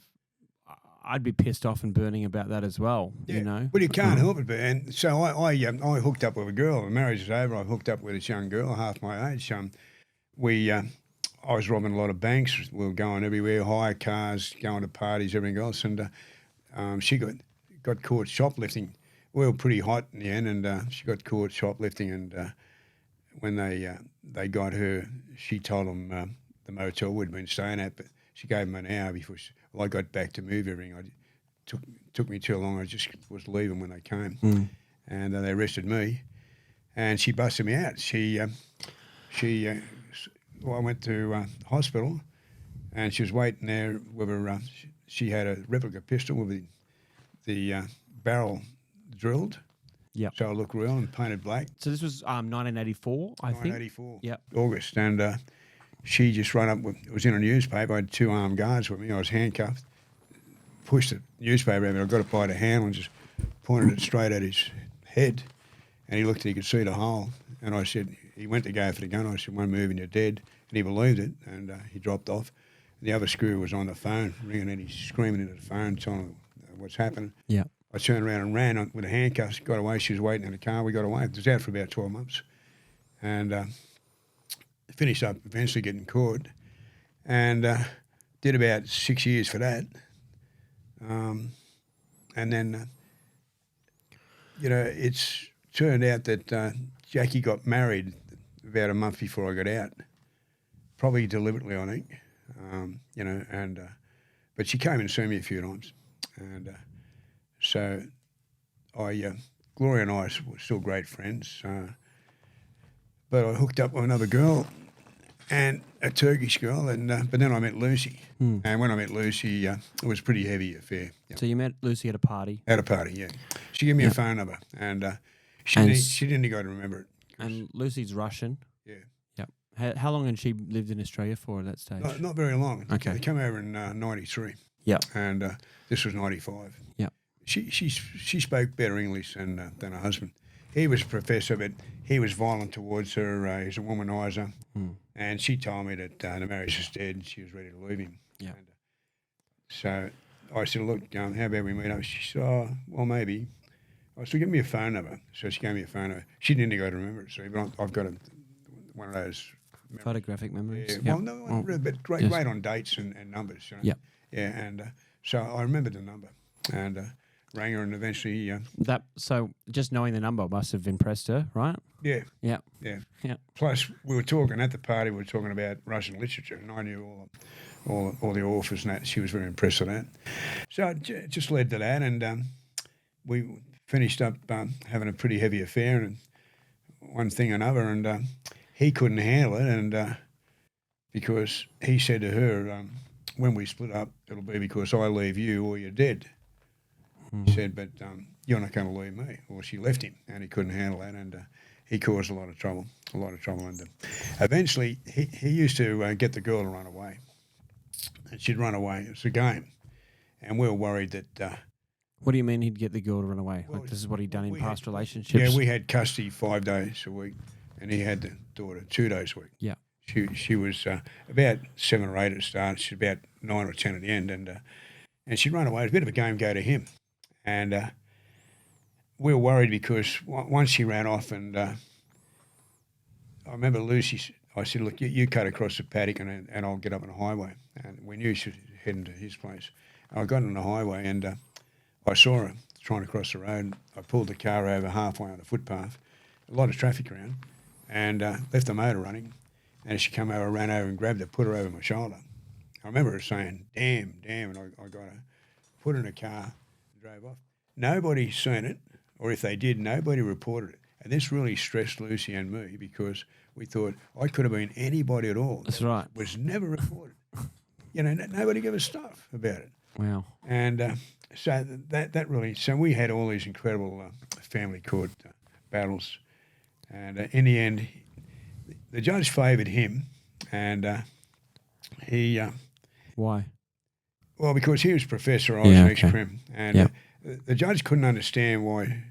I'd be pissed off and burning about that as well, you know? Well, you can't help it, and so I hooked up with a girl. The marriage was over. I hooked up with this young girl, half my age. I was robbing a lot of banks. We were going everywhere, hire cars, going to parties, everything else. And she got caught shoplifting. We were pretty hot in the end, and she got caught shoplifting. And when they got her, she told them the motel we'd been staying at, but she gave them an hour before I got back to move everything. Took me too long. I just was leaving when they came, and they arrested me, and she busted me out. I went to hospital, and she was waiting there with her. She had a replica pistol with the barrel drilled. Yeah. So it looked real and painted black. So this was 1984, I think. 1984. Yeah. August, and she just ran up. It was in a newspaper. I had 2 armed guards with me. I was handcuffed. Pushed the newspaper at me. I got it by the handle and just pointed it straight at his head, and he looked and he could see the hole. And I said, he went to go for the gun. I said, one move and you're dead. And he believed it, and he dropped off. And the other screw was on the phone, ringing, and he's screaming into the phone, telling him what's happening. Yeah. I turned around and ran with the handcuffs, got away. She was waiting in the car. We got away. It was out for about 12 months. And finished up eventually getting caught. And did about 6 years for that. And then, it's turned out that Jackie got married about a month before I got out, probably deliberately, I think, but she came and saw me a few times, and so Gloria and I were still great friends, but I hooked up with another girl, and a Turkish girl, and but then I met Lucy, and when I met Lucy, it was a pretty heavy affair. Yeah. So you met Lucy at a party? At a party, yeah. She gave me a phone number, and she didn't go to remember it. And Lucy's Russian? Yeah. Yep. How long had she lived in Australia for at that stage? Not very long. Okay. They came over in 93. Yeah. And this was 95. Yeah. She spoke better English than her husband. He was a professor, but he was violent towards her. He's a womanizer. And she told me that the marriage was dead and she was ready to leave him. Yeah. And, so I said, look, how about we meet up? She said, oh, well, maybe. I said, give me a phone number. So she gave me a phone number. She didn't go to remember it, but I've got one of those photographic memories. Yeah. Well, no, but great on dates and numbers. Yeah. Yeah, and so I remembered the number and rang her, and eventually. So just knowing the number must have impressed her, right? Yeah. Yeah. Yeah. Yeah. Plus, we were talking at the party. We were talking about Russian literature, and I knew all the authors and that. She was very impressed with that. So it just led to that, and we finished up having a pretty heavy affair, and one thing and another, and he couldn't handle it, and because he said to her, when we split up, it'll be because I leave you or you're dead. He said, but you're not going to leave me. Well, she left him, and he couldn't handle that, and he caused a lot of trouble. And eventually, he used to get the girl to run away, and she'd run away. It's a game, and we were worried that. What do you mean he'd get the girl to run away? Well, like this is what he'd done in past relationships? Yeah, we had custody 5 days a week, and he had the daughter 2 days a week. Yeah. She was about 7 or 8 at the start. She's about 9 or 10 at the end, and she'd run away. It was a bit of a game go to him, and we were worried because once she ran off, and I remember Lucy. I said, "Look, you cut across the paddock, and I'll get up on the highway." And we knew she was heading to his place. And I got on the highway, and I saw her trying to cross the road. I pulled the car over halfway on the footpath, a lot of traffic around, and left the motor running. And she came over, ran over and grabbed her, put her over my shoulder. I remember her saying, damn, and I got her, put her in a car, and drove off. Nobody seen it, or if they did, nobody reported it. And this really stressed Lucy and me because we thought I could have been anybody at all. That's right. It was never reported. Nobody gave a stuff about it. Wow. And So that really, so we had all these incredible family court battles, and in the end, the judge favoured him, and he, Why? well, because he was professor, I was Yeah, an okay. ex-crim, and Yep. the judge couldn't understand why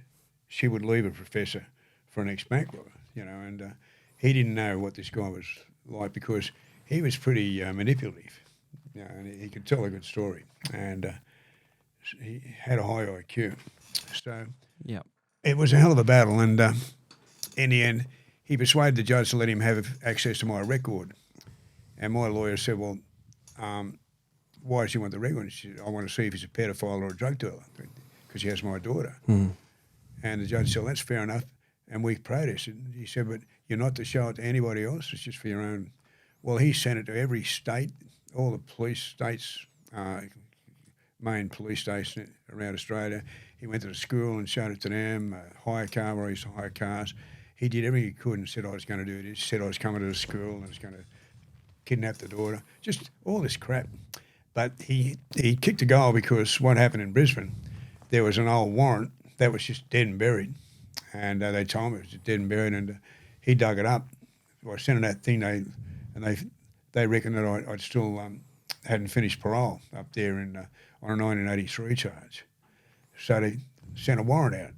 she would leave a professor for an ex-bank robber, and he didn't know what this guy was like because he was pretty manipulative, and he could tell a good story, and he had a high IQ. So Yeah. it was a hell of a battle, and in the end, he persuaded the judge to let him have access to my record. And my lawyer said, well, why does he want the record? And she said, I want to see if he's a pedophile or a drug dealer because he has my daughter. Mm. And the judge said, well, that's fair enough. And we protested. He said, but you're not to show it to anybody else. It's just for your own. Well, he sent it to every state, all the police states, main police station around Australia. He went to the school and showed it to them, hire car where he used to hire cars. He did everything he could and said I was going to do this, said I was coming to the school and I was going to kidnap the daughter, just all this crap. But he kicked a goal because what happened in Brisbane, there was an old warrant that was just dead and buried. And they told me it was just dead and buried, and he dug it up. I sent him that thing, they reckoned that I'd still hadn't finished parole up there on a 1983 charge. So they sent a warrant out.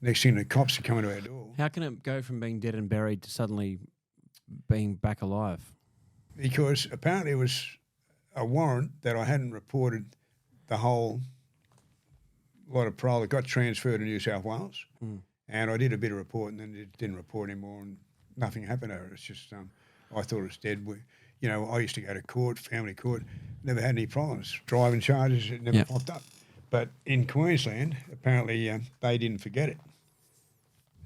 Next thing, the cops are coming to our door. How can it go from being dead and buried to suddenly being back alive? Because apparently it was a warrant that I hadn't reported the whole lot of parole that got transferred to New South Wales. Mm. And I did a bit of reporting and then it didn't report anymore and nothing happened over it. It's just, I thought it was dead. I used to go to court, family court, never had any problems. Driving charges, it never popped up. But in Queensland, apparently they didn't forget it.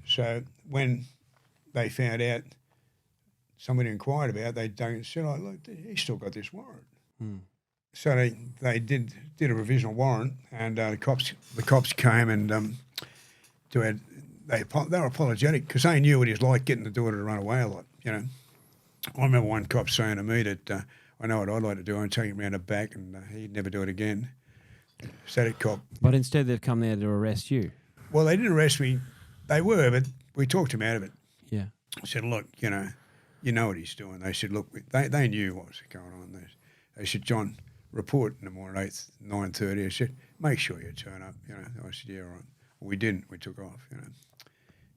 So when they found out, somebody inquired about it, they dug and said, oh, look, he's still got this warrant. Mm. So they did a revisional warrant, and the cops came and they were apologetic because they knew what he was like getting the daughter to run away a lot. I remember one cop saying to me that I know what I'd like to do. I'd take him around the back, and he'd never do it again. So that cop. But instead, they've come there to arrest you. Well, they didn't arrest me. They were, but we talked him out of it. Yeah. I said, look, you know what he's doing. They said, look, they knew what was going on. They said, John, report in the morning, 9:30. I said, make sure you turn up. I said, yeah, all right. Well, we didn't. We took off,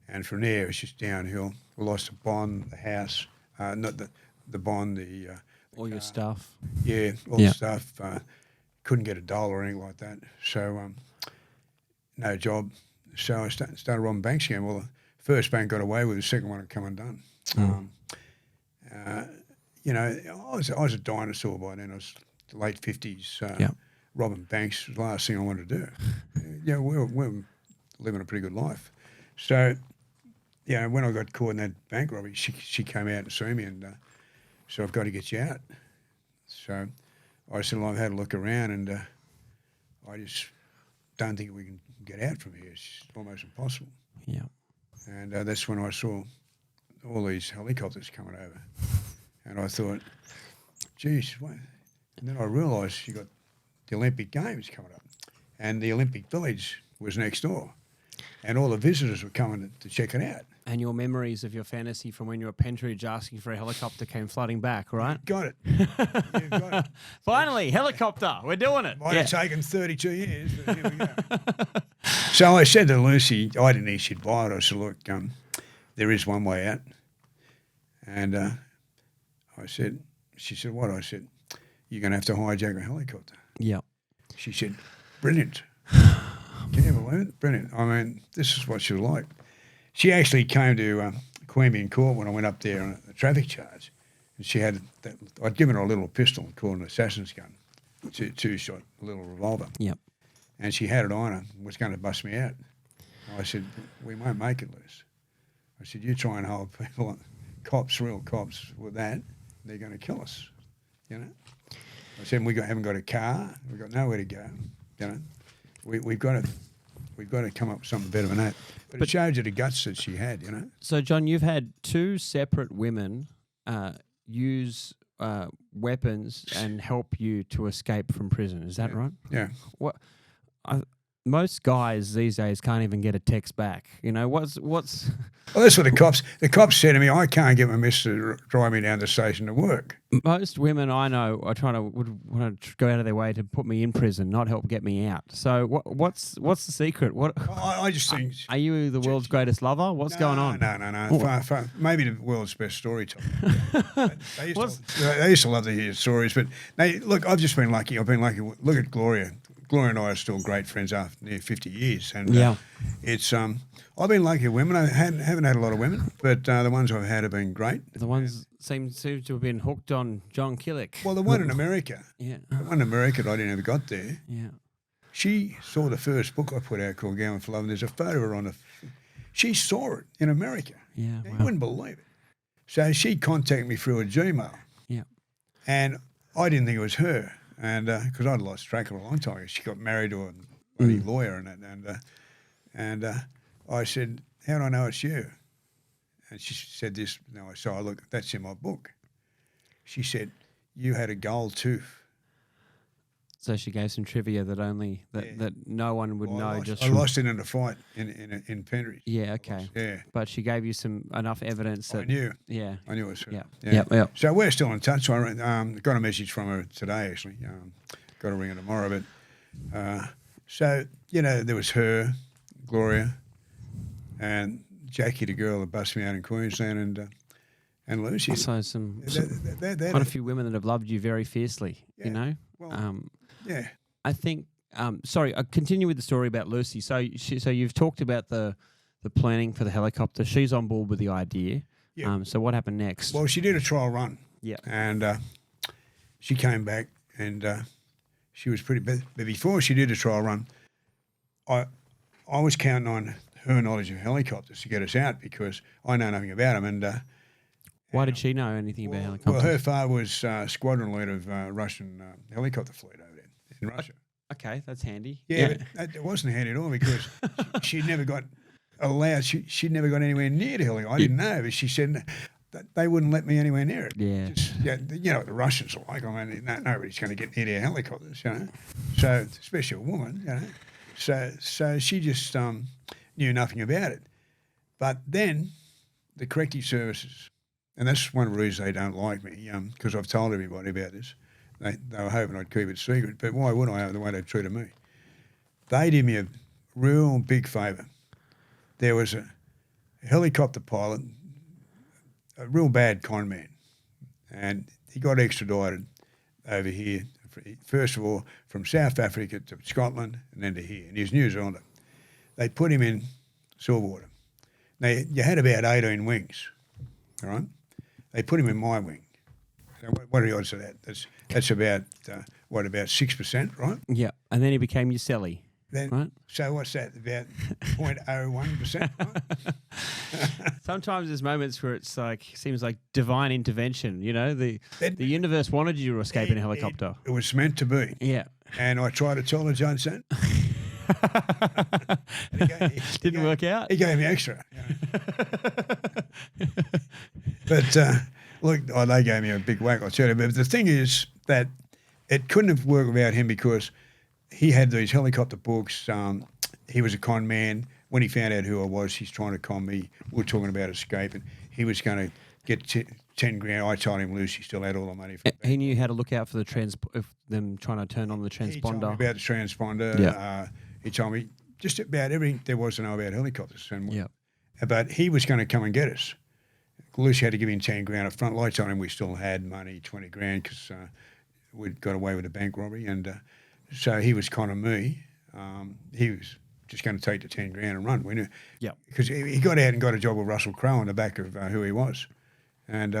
And from there, it was just downhill. We lost the bond, the house, not the bond, the all your stuff. Yeah, all the stuff. Couldn't get $1 or anything like that. So no job. So I started robbing banks again. Well, the first bank got away with it, the second one had come undone. Mm. I was a dinosaur by then. I was the late 50s. Robbing banks was the last thing I wanted to do. We were living a pretty good life. So, when I got caught in that bank robbery, she came out and saw me and said, I've got to get you out. So I said, well, I've had a look around and I just don't think we can get out from here. It's almost impossible. Yeah. And that's when I saw all these helicopters coming over. And I thought, geez, what? And then I realised you got the Olympic Games coming up. And the Olympic Village was next door. And all the visitors were coming to check it out. And your memories of your fantasy from when you were Pentridge asking for a helicopter came flooding back, right? Got it. You've got it. Finally, helicopter. We're doing it. Might have taken 32 years, but here we go. So I said to Lucy, I didn't think she'd buy it. I said, look, there is one way out. And she said, what? I said, you're going to have to hijack a helicopter. Yeah. She said, brilliant. Can you ever believe it? Brilliant. I mean, this is what she was like. She actually came to Queanbeyan Court when I went up there on a traffic charge. And she had that. I'd given her a little pistol called an assassin's gun, two-shot little revolver. Yep. And she had it on her and was going to bust me out. I said, we won't make it, Liz. I said, you try and hold people, real cops, with that, they're going to kill us, I said, we haven't got a car, we've got nowhere to go, We've got to come up with something better than that. But it showed you the guts that she had, So, John, you've had two separate women use weapons and help you to escape from prison. Is that right? Yeah. What? most guys these days can't even get a text back. You know, what's Well, that's what the cops said to me. I can't get my missus to drive me down the station to work. most women I know are would want to go out of their way to put me in prison, not help get me out. So what's the secret? What I just think. are you the world's greatest lover? What's going on? No. Far, maybe the world's best storyteller. They used to love to hear stories, but look, I've just been lucky. I've been lucky. Look at Gloria. Gloria and I are still great friends after near 50 years, and it's I've been lucky with women. I haven't had a lot of women, but the ones I've had have been great. The ones seem to have been hooked on John Killick. Well, the one in America, yeah, the one in America that I didn't ever got there. yeah. She saw the first book I put out called Going for Love, and there's a photo of her on she saw it in America. Yeah, You wow. wouldn't believe it. So she contacted me through a Gmail. Yeah. And I didn't think it was her, and because I'd lost track of her a long time ago. She got married to a bloody lawyer, and I said, "How do I know it's you?" And she said this. No, I said, "Oh, look, that's in my book." She said, "You had a gold tooth." So she gave some trivia that no one would know. I lost it in a fight in Pentridge. Yeah, okay. Yeah. But she gave you enough evidence that I knew. Yeah. I knew it was her. Yeah. Yeah. So we're still in touch. I got a message from her today, actually. Got to ring her tomorrow. But so, there was her, Gloria, and Jackie, the girl that bust me out in Queensland, and Lucy. Also quite a few women that have loved you very fiercely, you know? Well, yeah. I think, sorry, I'll continue with the story about Lucy. So you've talked about the planning for the helicopter. She's on board with the idea. Yeah. So what happened next? Well, she did a trial run. Yeah. And she came back and she was pretty, but before she did a trial run, I was counting on her knowledge of helicopters to get us out because I know nothing about them. And why did she know anything about helicopters? Well, her father was squadron leader of Russian helicopter fleet over there in Russia. Okay, that's handy. Yeah, but it wasn't handy at all because she'd never got allowed. She'd never got anywhere near the helicopter. I didn't know, but she said that they wouldn't let me anywhere near it. Yeah. You know what the Russians are like. I mean, nobody's going to get near their helicopters, So, especially a woman, So she just knew nothing about it. But then the corrective services, and that's one of the reasons they don't like me, because I've told everybody about this. They were hoping I'd keep it secret, but why would I, the way they've treated me? They did me a real big favour. There was a helicopter pilot, a real bad con man, and he got extradited over here, first of all, from South Africa to Scotland and then to here, and he's New Zealander. They put him in Silverwater. Now, you had about 18 wings, all right? They put him in my wing. So what are the odds of that? That's about, about 6%, right? Yeah, and then he became your celly, right? So what's that, about 0.01%, right? Sometimes there's moments where it's like, seems like divine intervention, the universe wanted you to escape in a helicopter. It was meant to be. Yeah. And I tried to tell the judge that. Didn't work out? He gave me extra. But look, they gave me a big whack, I'll tell you. But the thing is that it couldn't have worked without him because he had these helicopter books. He was a con man. When he found out who I was, he's trying to con me. We were talking about escaping. He was going to get 10 grand. I told him Lucy still had all the money. He knew how to look out for them trying to turn on the transponder. He told me about the transponder. Yeah. He told me just about everything there was to know about helicopters. But he was going to come and get us. Lucy had to give him 10 grand up front. I told him we still had money, 20 grand, because we'd got away with a bank robbery. And so he was conning me. He was just going to take the 10 grand and run. We knew. Yeah. Because he got out and got a job with Russell Crowe on the back of who he was. And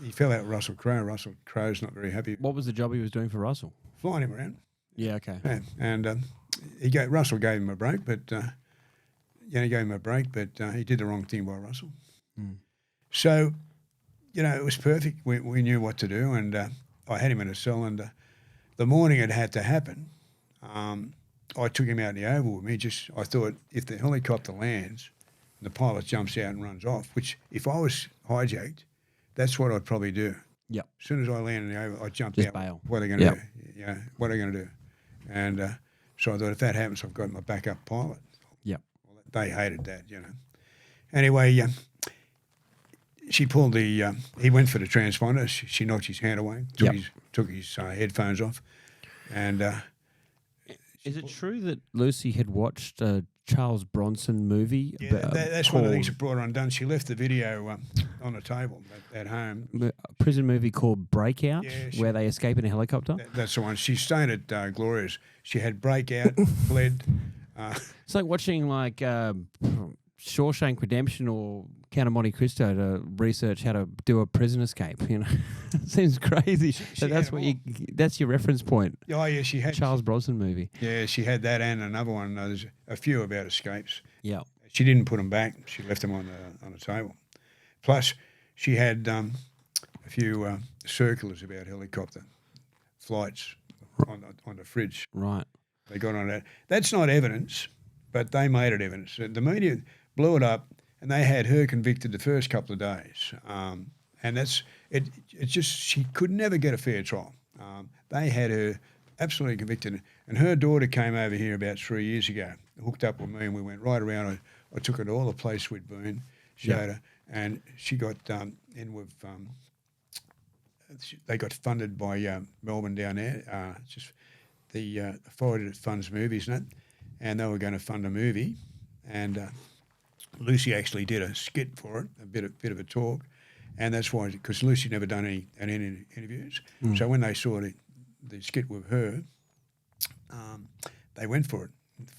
he fell out with Russell Crowe. Russell Crowe's not very happy. What was the job he was doing for Russell? Flying him around. Yeah, okay. Yeah. And Russell gave him a break, but he gave him a break, but he did the wrong thing by Russell. Mm. So, it was perfect. We knew what to do, and I had him in a cell. And the morning it had to happen, I took him out in the oval with me. I thought if the helicopter lands, and the pilot jumps out and runs off, which if I was hijacked, that's what I'd probably do. Yep. As soon as I land in the oval, I'd jump Just out. bail. What are they going to do? Yeah, what are they going to do? And So I thought, if that happens, I've got my backup pilot. Yep. Well, they hated that, Anyway, she pulled the. He went for the transponder. She knocked his hand away. Took his headphones off, and. Is it true that Lucy had watched a Charles Bronson movie? Yeah, that's one of the things that brought her undone. She left the video on the table at home. A prison movie called Breakout, where they escape in a helicopter? That's the one. She stayed at Gloria's. She had Breakout, bled. It's like watching Shawshank Redemption or Count of Monte Cristo to research how to do a prison escape. It seems crazy. That's your reference point. Oh yeah, she had Charles Bronson movie. Yeah, she had that and another one. There's a few about escapes. Yeah, she didn't put them back. She left them on the table. Plus, she had a few circulars about helicopter flights on the fridge. Right. They got on that. That's not evidence, but they made it evidence. The media blew it up, and they had her convicted the first couple of days. And that's it. It's just she could never get a fair trial. They had her absolutely convicted, and her daughter came over here about 3 years ago, hooked up with me, and we went right around. I took her to all the places we'd been, showed her, and she got in with. They got funded by Melbourne down there. Just the authority that funds movies, isn't it? And they were going to fund a movie, and Lucy actually did a skit for it, a bit of a talk, and that's why, because Lucy never done any interviews. So when they saw the skit with her, they went for it,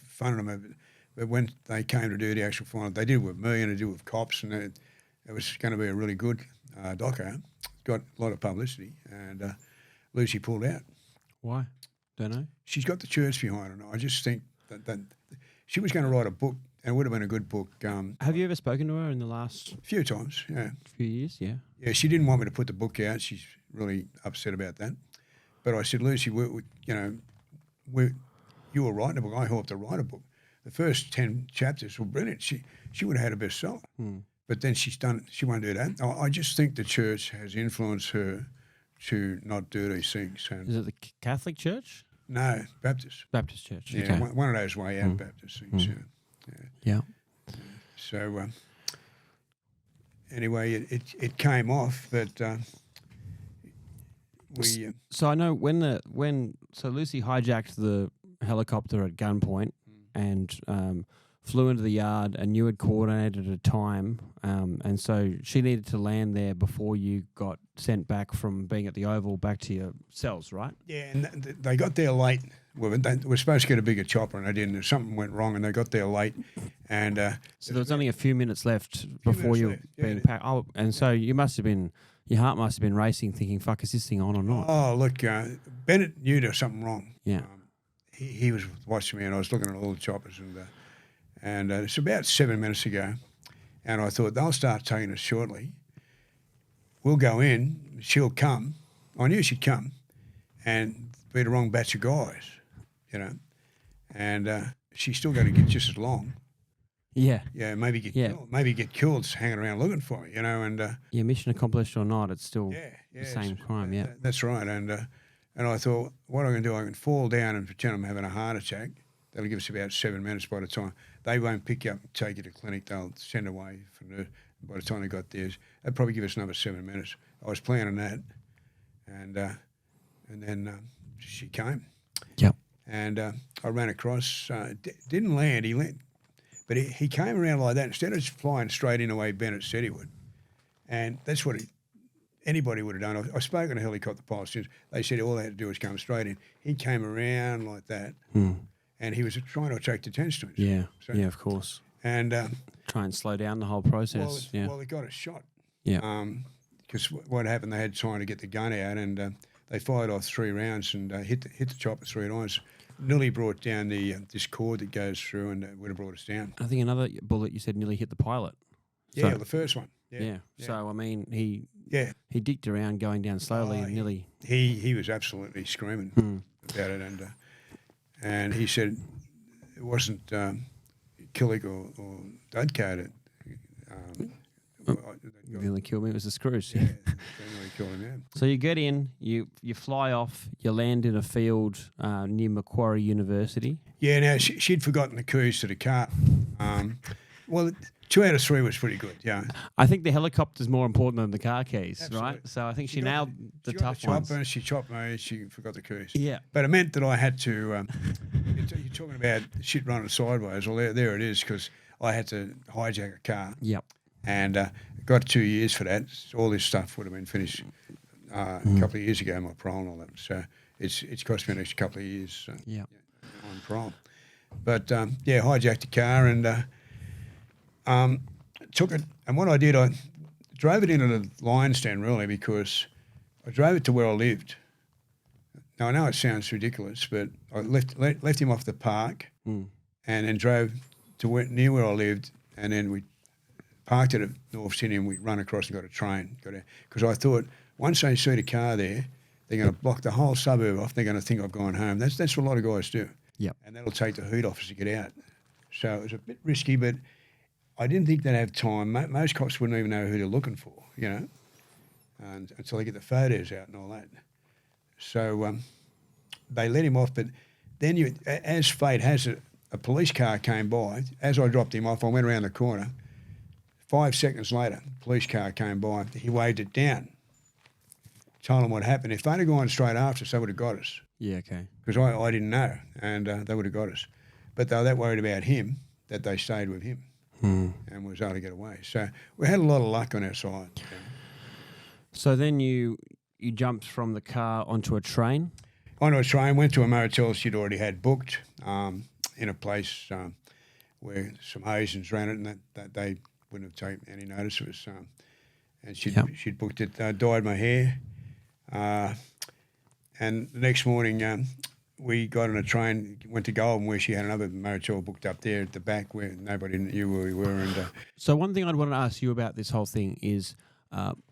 funded them. But when they came to do the actual final, they did it with me and they did it with cops, and it was going to be a really good doco. Got a lot of publicity, and Lucy pulled out. Why? Don't know. She's got the church behind her. I just think that she was going to write a book, and it would have been a good book. Have you ever spoken to her in the last few times? Yeah. Few years, yeah. Yeah, she didn't want me to put the book out. She's really upset about that. But I said, Lucy, you were writing a book. I helped her write a book. The first 10 chapters were brilliant. She would have had a bestseller. But then she won't do that. I just think the church has influenced her to not do these things. And is it the Catholic Church? No, Baptist. Baptist Church. Yeah, okay. one of those way out Baptist things. Yeah. So anyway, it came off, but we. So I know so Lucy hijacked the helicopter at gunpoint and flew into the yard, and you had coordinated a time, and so she needed to land there before you got sent back from being at the Oval back to your cells, right? Yeah, and they got there late with it. They were supposed to get a bigger chopper, and they didn't. Something went wrong, and they got there late. And so there was only a few minutes left before you being packed. Oh, and so your heart must have been racing, thinking, "Fuck, is this thing on or not?" Oh, look, Bennett knew there was something wrong. Yeah, he was watching me, and I was looking at all the choppers, and it's about 7 minutes ago, and I thought they'll start taking us shortly. We'll go in, she'll come. I knew she'd come, and be the wrong batch of guys, and she's still going to get just as long. Yeah. Yeah, maybe get killed hanging around looking for me, and yeah, mission accomplished or not, it's still the same crime. Yeah, that's right. And I thought, what I'm going to do, I can fall down and pretend I'm having a heart attack. That'll give us about 7 minutes by the time. They won't pick you up and take you to clinic. They'll send away by the time they got theirs. They'd probably give us another 7 minutes. I was planning that, and then she came. Yep. And I ran across. Didn't land. He landed, but he came around like that instead of just flying straight in the way Bennett said he would. And that's what anybody would have done. I've spoken to helicopter pilots. They said all they had to do was come straight in. He came around like that. And he was trying to attract attention to himself. Yeah, yeah, of course. And try and slow down the whole process. Well, they got a shot. Yeah. Because what happened, they had time to get the gun out, and they fired off 3 rounds and hit the chopper 3 times. Nearly brought down this cord that goes through, and would have brought us down. I think another bullet you said nearly hit the pilot. Yeah, the first one. Yeah. So I mean, he dicked around going down slowly and nearly. He was absolutely screaming about it, and he said it wasn't Killick or Dudko that Nearly killed me. It was the screws. Yeah, they nearly killed him, yeah. So you get in, you fly off, you land in a field near Macquarie University. Yeah, now she'd forgotten the keys to the car. Well, 2 out of 3 was pretty good, yeah. I think the helicopter's more important than the car keys, Absolutely. right? So I think she nailed the tough ones. ones. She chopped me, she forgot the keys. Yeah. But it meant that I had to, you're talking about shit running sideways. Well, there it is, because I had to hijack a car. Yep. And got 2 years for that. All this stuff would have been finished a couple of years ago, my parole and all that. So it's cost me an extra couple of years on parole. But, hijacked the car and took it. And what I did, I drove it into the lion stand, really, because I drove it to where I lived. Now, I know it sounds ridiculous, but I left him off the park and then drove to near where I lived, and then we parked it at North Sydney and we run across and got a train. Because I thought, once they see the car there, they're going to block the whole suburb off. They're going to think I've gone home. That's what a lot of guys do. Yep. And that'll take the heat off us to get out. So it was a bit risky, but I didn't think they'd have time. Most cops wouldn't even know who they're looking for, until they get the photos out and all that. So they let him off, but then as fate has it, a police car came by. As I dropped him off, I went around the corner. 5 seconds later, a police car came by. He waved it down, told him what happened. If they'd have gone straight after us, they would have got us. Yeah, okay. Because I didn't know, and they would have got us. But they were that worried about him that they stayed with him and was able to get away. So we had a lot of luck on our side. Yeah. So then you jumped from the car onto a train? Onto a train, went to a motel she'd already had booked in a place where some Asians ran it, and that they wouldn't have taken any notice of us. And she'd booked it, dyed my hair. And the next morning, we got on a train, went to Goulburn, where she had another motel booked up there at the back where nobody knew where we were. And so one thing I'd want to ask you about this whole thing is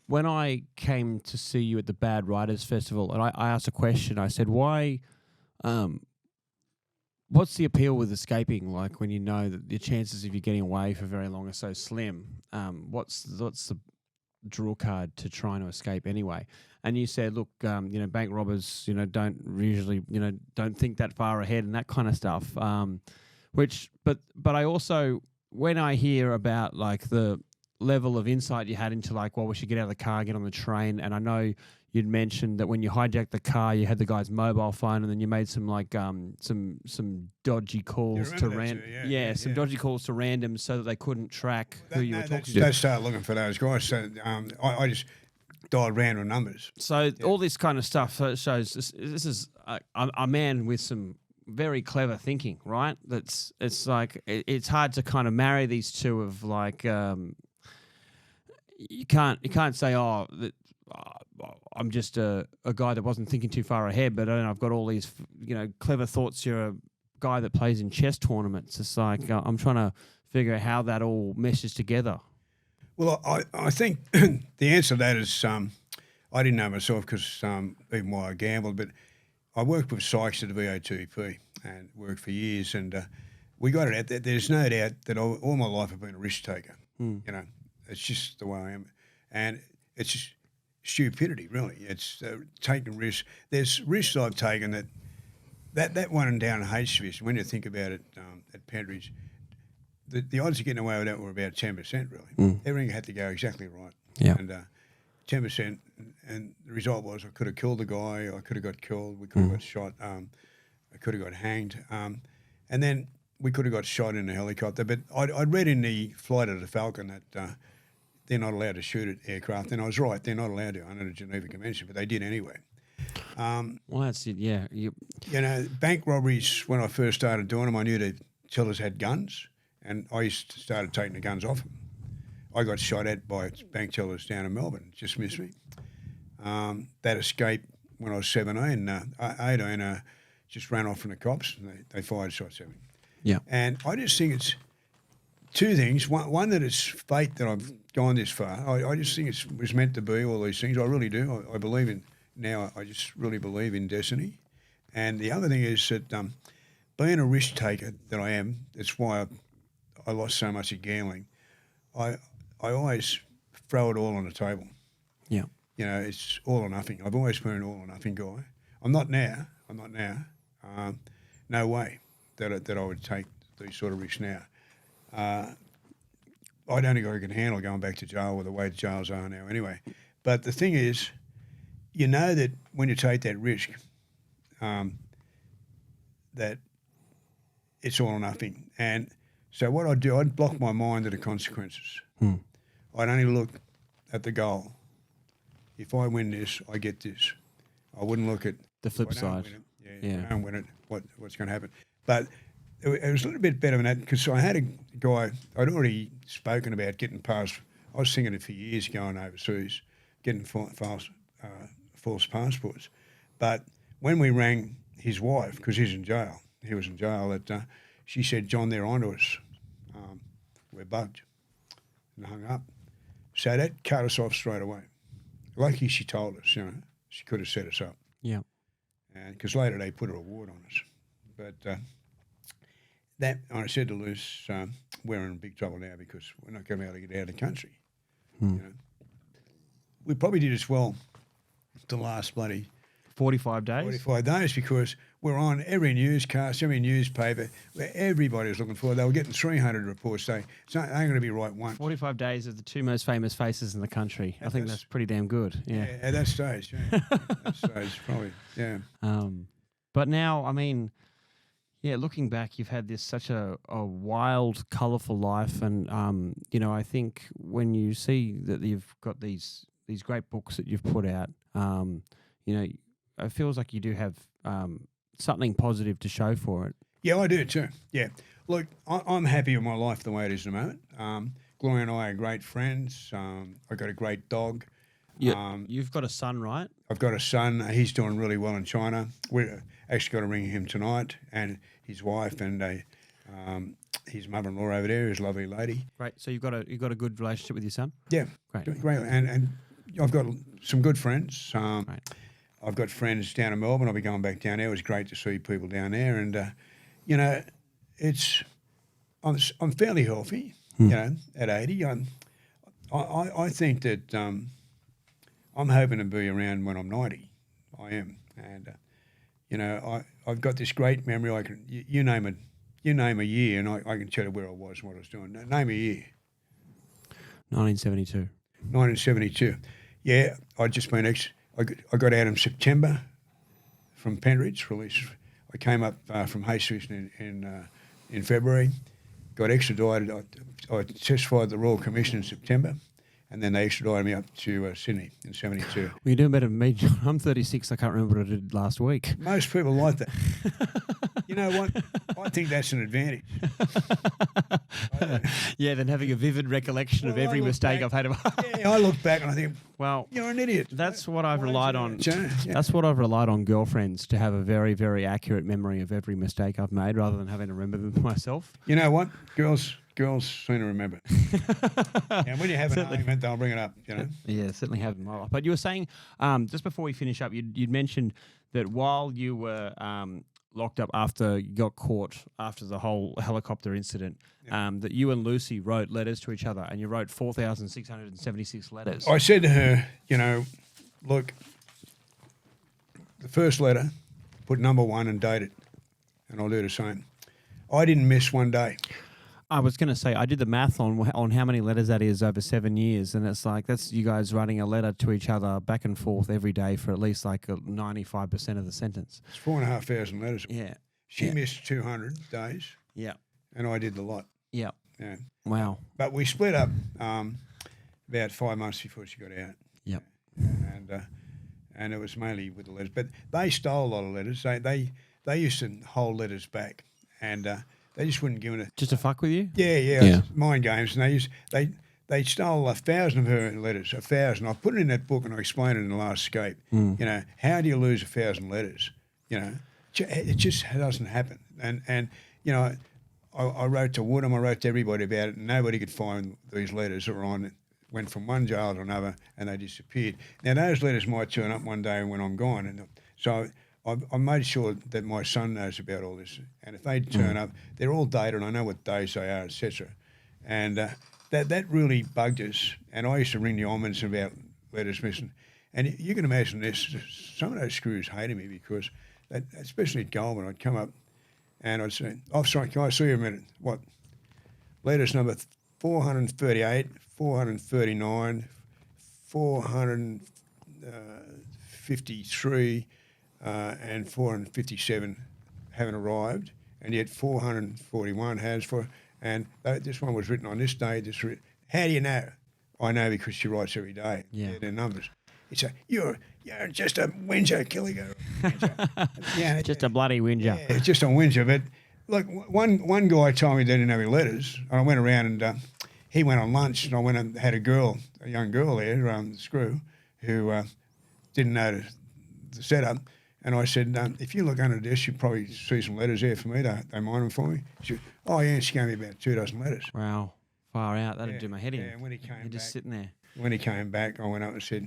when I came to see you at the Bad Writers Festival, and I asked a question, I said, why, what's the appeal with escaping? Like when you know that the chances of you getting away for very long are so slim, what's the draw card to trying to escape anyway? And you said, look, bank robbers, don't usually, don't think that far ahead and that kind of stuff. But I also, when I hear about like the level of insight you had into like, well, we should get out of the car, get on the train, and I know you'd mentioned that when you hijacked the car, you had the guy's mobile phone, and then you made some like some dodgy calls to random, dodgy calls to random so that they couldn't track who you were talking to. They started looking for those guys. So I just dialed random numbers. So all this kind of stuff shows this is a man with some very clever thinking, right? It's like it's hard to kind of marry these two of like you can't say that. I'm just a guy that wasn't thinking too far ahead, but I've got all these clever thoughts. You're a guy that plays in chess tournaments. It's like I'm trying to figure out how that all meshes together. Well, I think the answer to that is I didn't know myself because even while I gambled, but I worked with Sykes at the VOTP and worked for years, and we got it out. There's no doubt that all my life I've been a risk taker. It's just the way I am, and it's just stupidity, really. It's taking risks. There's risks I've taken that one down in Hastings, when you think about it at Pentridge, the odds of getting away with that were about 10%, really. Everything had to go exactly right. Yeah. And 10%, and the result was I could have killed the guy, I could have got killed, we could have got shot, I could have got hanged, and then we could have got shot in a helicopter. But I'd read in the Flight of the Falcon that they're not allowed to shoot at aircraft, and I was right. They're not allowed to under the Geneva Convention, but they did anyway. Well, that's it. Yeah, bank robberies. When I first started doing them, I knew the tellers had guns, and I started taking the guns off them. I got shot at by bank tellers down in Melbourne. Just missed me. That escape when I was 17, 18, just ran off from the cops, and they fired shots at me. Yeah, and I just think it's two things. One that it's fate that I've gone this far. I just think it was meant to be, all these things. I really do. I believe in, now I just really believe in destiny. And the other thing is that being a risk taker that I am, that's why I lost so much at gambling. I always throw it all on the table. Yeah. You know, it's all or nothing. I've always been an all or nothing guy. I'm not now. No way that I would take these sort of risks now. I don't think I can handle going back to jail with the way jails are now anyway. But the thing is, you know that when you take that risk, that it's all or nothing. And so what I'd do, I'd block my mind to the consequences. I'd only look at the goal. If I win this, I get this. I wouldn't look at The flip side. If I don't win it, what's going to happen? But it was a little bit better than that because I had a guy, I'd already spoken about getting past, I was thinking it for years going overseas, getting false passports. But when we rang his wife, because he was in jail, that she said, John, they're onto us. We're bugged. And hung up. So that cut us off straight away. Lucky she told us, you know, she could have set us up. Yeah. And because later they put a reward on us. But I said to Luce, we're in big trouble now because we're not going to be able to get out of the country. You know, we probably did as well the last bloody 45 days? 45 days because we're on every newscast, every newspaper, where everybody was looking for it. They were getting 300 reports saying, so they're going to be right once. 45 days of the two most famous faces in the country. I think that's pretty damn good. Yeah. At that stage, probably, yeah. But now, I mean, yeah, looking back, you've had this such a wild, colourful life. And, you know, I think when you see that you've got these great books that you've put out, you know, it feels like you do have something positive to show for it. Yeah, I do too. Yeah. Look, I'm happy with my life the way it is at the moment. Gloria and I are great friends. I've got a great dog. Yeah, you've got a son, right? I've got a son. He's doing really well in China. We're actually got to ring him tonight, and his wife and his mother-in-law over there is a lovely lady. Great. So you've got a good relationship with your son? Yeah. Great. And I've got some good friends. Right. I've got friends down in Melbourne. I'll be going back down there. It was great to see people down there. And, you know, I'm fairly healthy, you know, at 80. I think that I'm hoping to be around when I'm 90. I am. And, you know, I've got this great memory. I can you name it. You name a year and I can tell you where I was and what I was doing. Name a year. 1972. 1972. Yeah, I'd just been I got out in September from Pentridge, released. I came up from Hastings in February, got extradited. I testified at the Royal Commission in September, and then they extradited me up to Sydney in 72. Well, you're doing better than me, John. I'm 36. I can't remember what I did last week. Most people like that. You know what? I think that's an advantage. Yeah, than having a vivid recollection of every mistake I've had. Yeah, I look back and I think, well, you're an idiot. That's what I've relied on. Yeah. That's what I've relied on girlfriends to have a very, very accurate memory of every mistake I've made rather than having to remember them myself. You know what? Girls sooner remember. And when you have an argument, they'll bring it up, you know? Yeah, certainly have in my life. But you were saying, just before we finish up, you'd mentioned that while you were locked up after you got caught after the whole helicopter incident, that you and Lucy wrote letters to each other, and you wrote 4,676 letters. I said to her, you know, look, the first letter, put number 1 and date it, and I'll do the same. I didn't miss one day. I was going to say, I did the math on how many letters that is over 7 years, and it's like that's you guys writing a letter to each other back and forth every day for at least like 95% of the sentence. It's 4,500 letters. Yeah. She missed 200 days. Yeah. And I did the lot. Yeah. Yeah. Wow. But we split up about 5 months before she got out. Yep. And it was mainly with the letters. But they stole a lot of letters. They used to hold letters back, and they just wouldn't give it. Just to fuck with you? Yeah. Mind games. And they stole 1,000 of her letters, 1,000. I put it in that book and I explained it in The Last Escape. You know, how do you lose 1,000 letters? You know, it just doesn't happen. And you know, I wrote to Woodham, I wrote to everybody about it, and nobody could find these letters that were on it. Went from one jail to another, and they disappeared. Now, those letters might turn up one day when I'm gone, and so I made sure that my son knows about all this. And if they turn up, they're all dated. I know what days they are, etc. And that really bugged us. And I used to ring the ombudsman about letters missing. And you can imagine this, some of those screws hated me because, especially at Goulburn, I'd come up and I'd say, oh, sorry, can I see you a minute? What? Letters number 438, 439, 453, and 457 haven't arrived, and yet 441 has. And this one was written on this day. How do you know? I know because she writes every day. Yeah. Their numbers. It's you're just a whinger, Killick. Yeah, Just a bloody whinger. Yeah, just a whinger. But look, one guy told me they didn't have any letters. And I went around and he went on lunch, and I went and had a young girl there, Screw, who didn't know the setup. And I said, if you look under the desk, you'll probably see some letters there for me. Don't mind them for me. She said, oh, yeah, she gave me about 24 letters. Wow. Far out. That'd do my head in. Yeah, and when he came You're just sitting there. When he came back, I went up and said,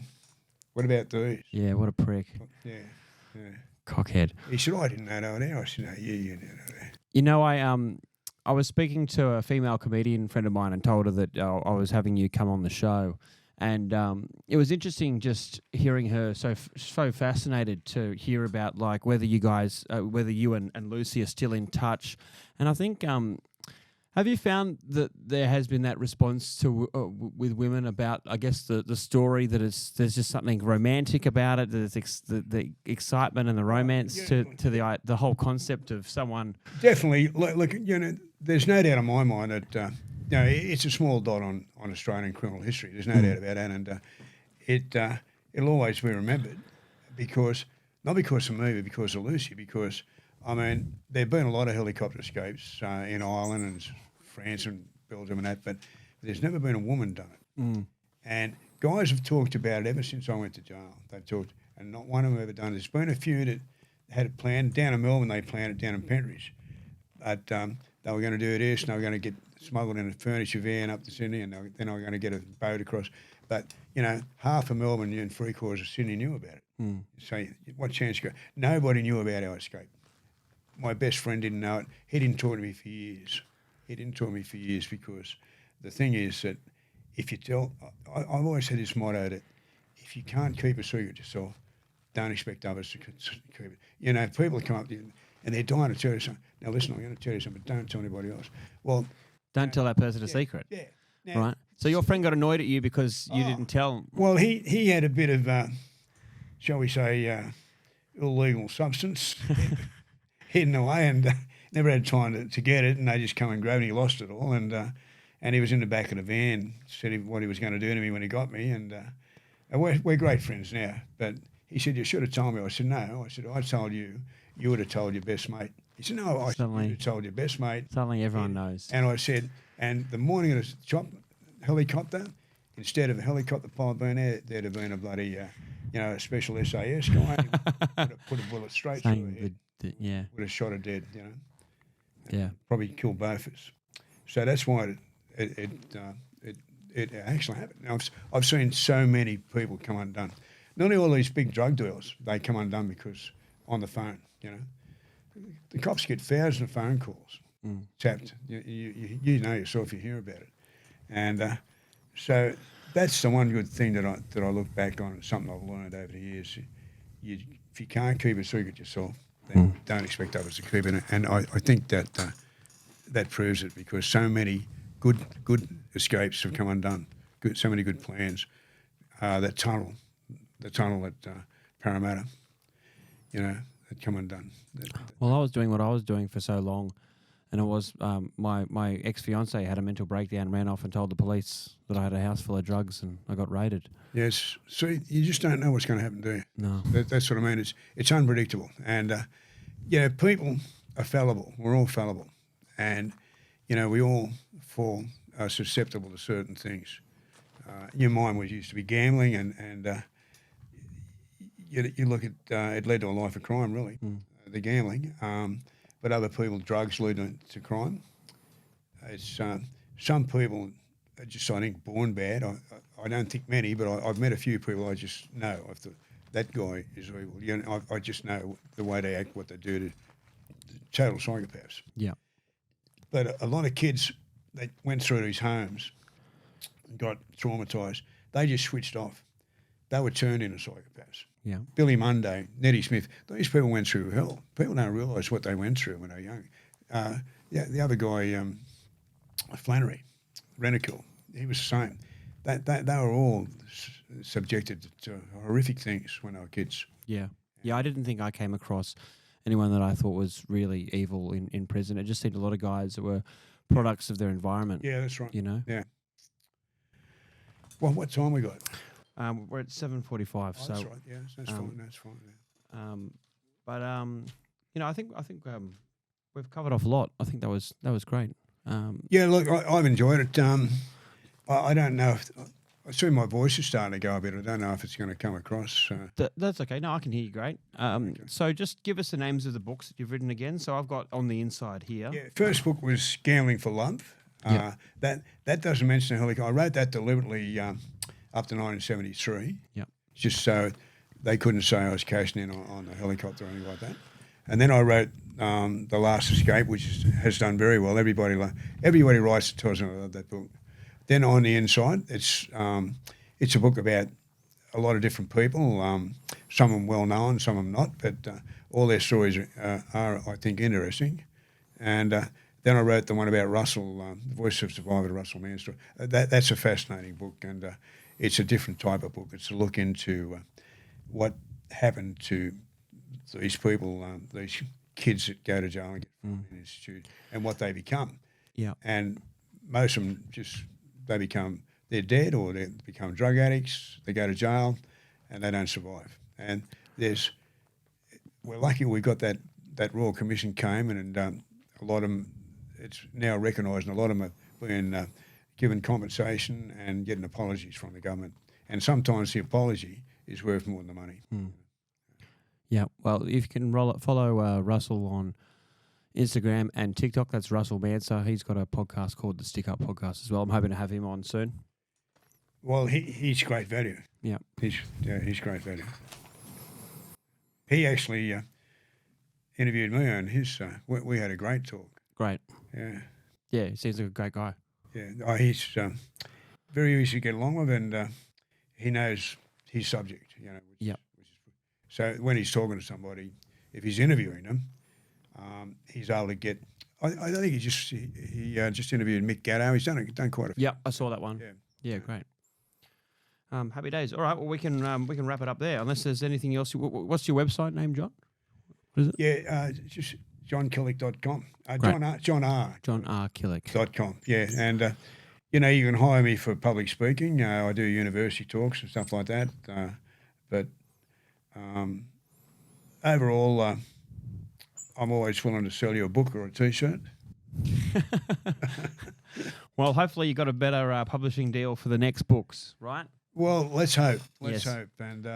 what about these? Yeah, what a prick. Yeah. Cockhead. He said, I didn't know they were there. I said, no, you know that. You know, I was speaking to a female comedian friend of mine and told her that I was having you come on the show. And it was interesting just hearing her so fascinated to hear about like whether you guys, whether you and Lucy are still in touch. And I think, have you found that there has been that response to with women about, I guess, the story that there's just something romantic about it, there's the excitement and the romance to the whole concept of someone. Definitely. Look, there's no doubt in my mind that it's a small dot on Australian criminal history. There's no doubt about that, and it'll always be remembered not because of me, but because of Lucy. Because I mean, there've been a lot of helicopter escapes in Ireland and France and Belgium and that, but there's never been a woman done it. And guys have talked about it ever since I went to jail. They've talked, and not one of them ever done it. There's been a few that had it planned down in Melbourne. They planned it down in Pentridge, but they were going to do this, and they were going to get smuggled in a furniture van up to Sydney, and then they were going to get a boat across. But half of Melbourne and 3/4 of Sydney knew about it. So what chance you got? Nobody knew about our escape. My best friend didn't know it. He didn't talk to me for years. Because the thing is that if you tell, I've always had this motto that if you can't keep a secret yourself, don't expect others to keep it. People come up to you and they're dying to tell you something. Now listen, I'm going to tell you something, but don't tell anybody else. Well, don't tell that person a secret. Yeah. Now, right. So your friend got annoyed at you because you didn't tell. Well, he had a bit of, shall we say, illegal substance hidden away, and never had time to get it, and they just come and grab it. He lost it all, and he was in the back of the van, said what he was going to do to me when he got me, and we're great friends now. But he said, you should have told me. I said, no. I said, I told you. You would have told your best mate. He said, no, I would have told your best mate. Suddenly everyone knows. And I said, and the morning of the helicopter, instead of a helicopter pilot being there, there'd have been a bloody, a special SAS guy. Put a bullet straight through her head. Yeah. Would have shot her dead, Yeah. Probably killed both of us. So that's why it actually happened. Now, I've seen so many people come undone. Not only all these big drug dealers, they come undone because on the phone, The cops get thousands of phone calls tapped. You know yourself, you hear about it. And so that's the one good thing that I look back on, and something I've learned over the years. If you can't keep a secret yourself, then don't expect others to keep it. And I think that that proves it, because so many good escapes have come undone. So many good plans. The tunnel at Parramatta, had come undone. Well, I was doing what I was doing for so long, and it was my ex-fiancée had a mental breakdown, ran off and told the police that I had a house full of drugs, and I got raided. Yes. See, you just don't know what's going to happen, do you? No. That's what I mean. It's unpredictable. And, people are fallible. We're all fallible. And, we all are susceptible to certain things. Your mind was used to be gambling, and you look at it led to a life of crime, really, the gambling. But other people, drugs lead to crime. It's some people are just, I think, born bad. I don't think many, but I've met a few people I just know. I thought, that guy is evil. I just know the way they act, what they do, to total psychopaths. Yeah. But a lot of kids that went through these homes, got traumatised, they just switched off. They were turned into psychopaths. Yeah. Billy Monday, Nettie Smith, these people went through hell. People don't realise what they went through when they were young. The other guy, Flannery, Renical, he was the same. They were all subjected to horrific things when they were kids. Yeah. Yeah, I didn't think I came across anyone that I thought was really evil in prison. It just seemed a lot of guys that were products of their environment. Yeah, that's right. You know? Yeah. Well, what time we got? We're at 7:45. Oh, so that's right. Yeah, that's fine. That's fine. Yeah. I think we've covered off a lot. I think that was great. Yeah, look, I've enjoyed it. I don't know if I see my voice is starting to go a bit. I don't know if it's going to come across. That's okay. No, I can hear you great. Okay. So just give us the names of the books that you've written again. So I've got on the inside here. Yeah, first book was Gambling for Love. That doesn't mention the helicopter. I wrote that deliberately up to 1973. Yeah. Just so they couldn't say I was cashing in on the helicopter or anything like that. And then I wrote The Last Escape, which has done very well. Everybody writes and tells me I love that book. Then on the inside, it's a book about a lot of different people. Some of them well known, some of them not, but all their stories are, I think, interesting. And then I wrote the one about Russell, The Voice of Survivor, the Russell Mann story. That's a fascinating book, and it's a different type of book. It's a look into what happened to these people, these kids that go to jail and get from an institute, and what they become. Yeah. And most of them they're dead, or they become drug addicts, they go to jail, and they don't survive. And we're lucky we got that Royal Commission came, and a lot of them, it's now recognised, and a lot of them have been given compensation and getting apologies from the government. And sometimes the apology is worth more than the money. Mm. Yeah, well, if you can follow Russell on Instagram and TikTok, that's Russell Manser. He's got a podcast called the Stick Up Podcast as well. I'm hoping to have him on soon. Well, he's great value. Yeah. He's great value. He actually interviewed me on his, we had a great talk. Great. Yeah. Yeah, he seems like a great guy. Yeah, he's very easy to get along with, and he knows his subject, you know. So when he's talking to somebody, if he's interviewing them, he's able to get. I don't think he just interviewed Mick Gatto. He's done quite a few. Yeah, I saw that one. Yeah, great. Happy days. All right, well we can wrap it up there. Unless there's anything else. What's your website name, John? What is it? Yeah, just johnkillick.com. John R. Killick.com. Yeah, and you can hire me for public speaking. I do university talks and stuff like that. But overall, I'm always willing to sell you a book or a T-shirt. Well, hopefully you got a better publishing deal for the next books, right? Well, let's hope. Let's Yes. hope. And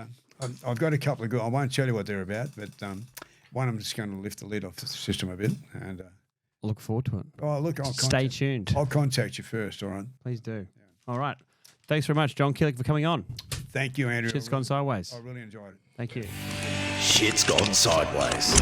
I've got a couple of good. I won't tell you what they're about, but one of them is going to lift the lid off the system a bit. And Look forward to it. look, Stay tuned. I'll contact you first. All right. Please do. Yeah. All right. Thanks very much, John Killick, for coming on. Thank you, Andrew. Shit's gone sideways. I really enjoyed it. Thank you. Shit's gone sideways.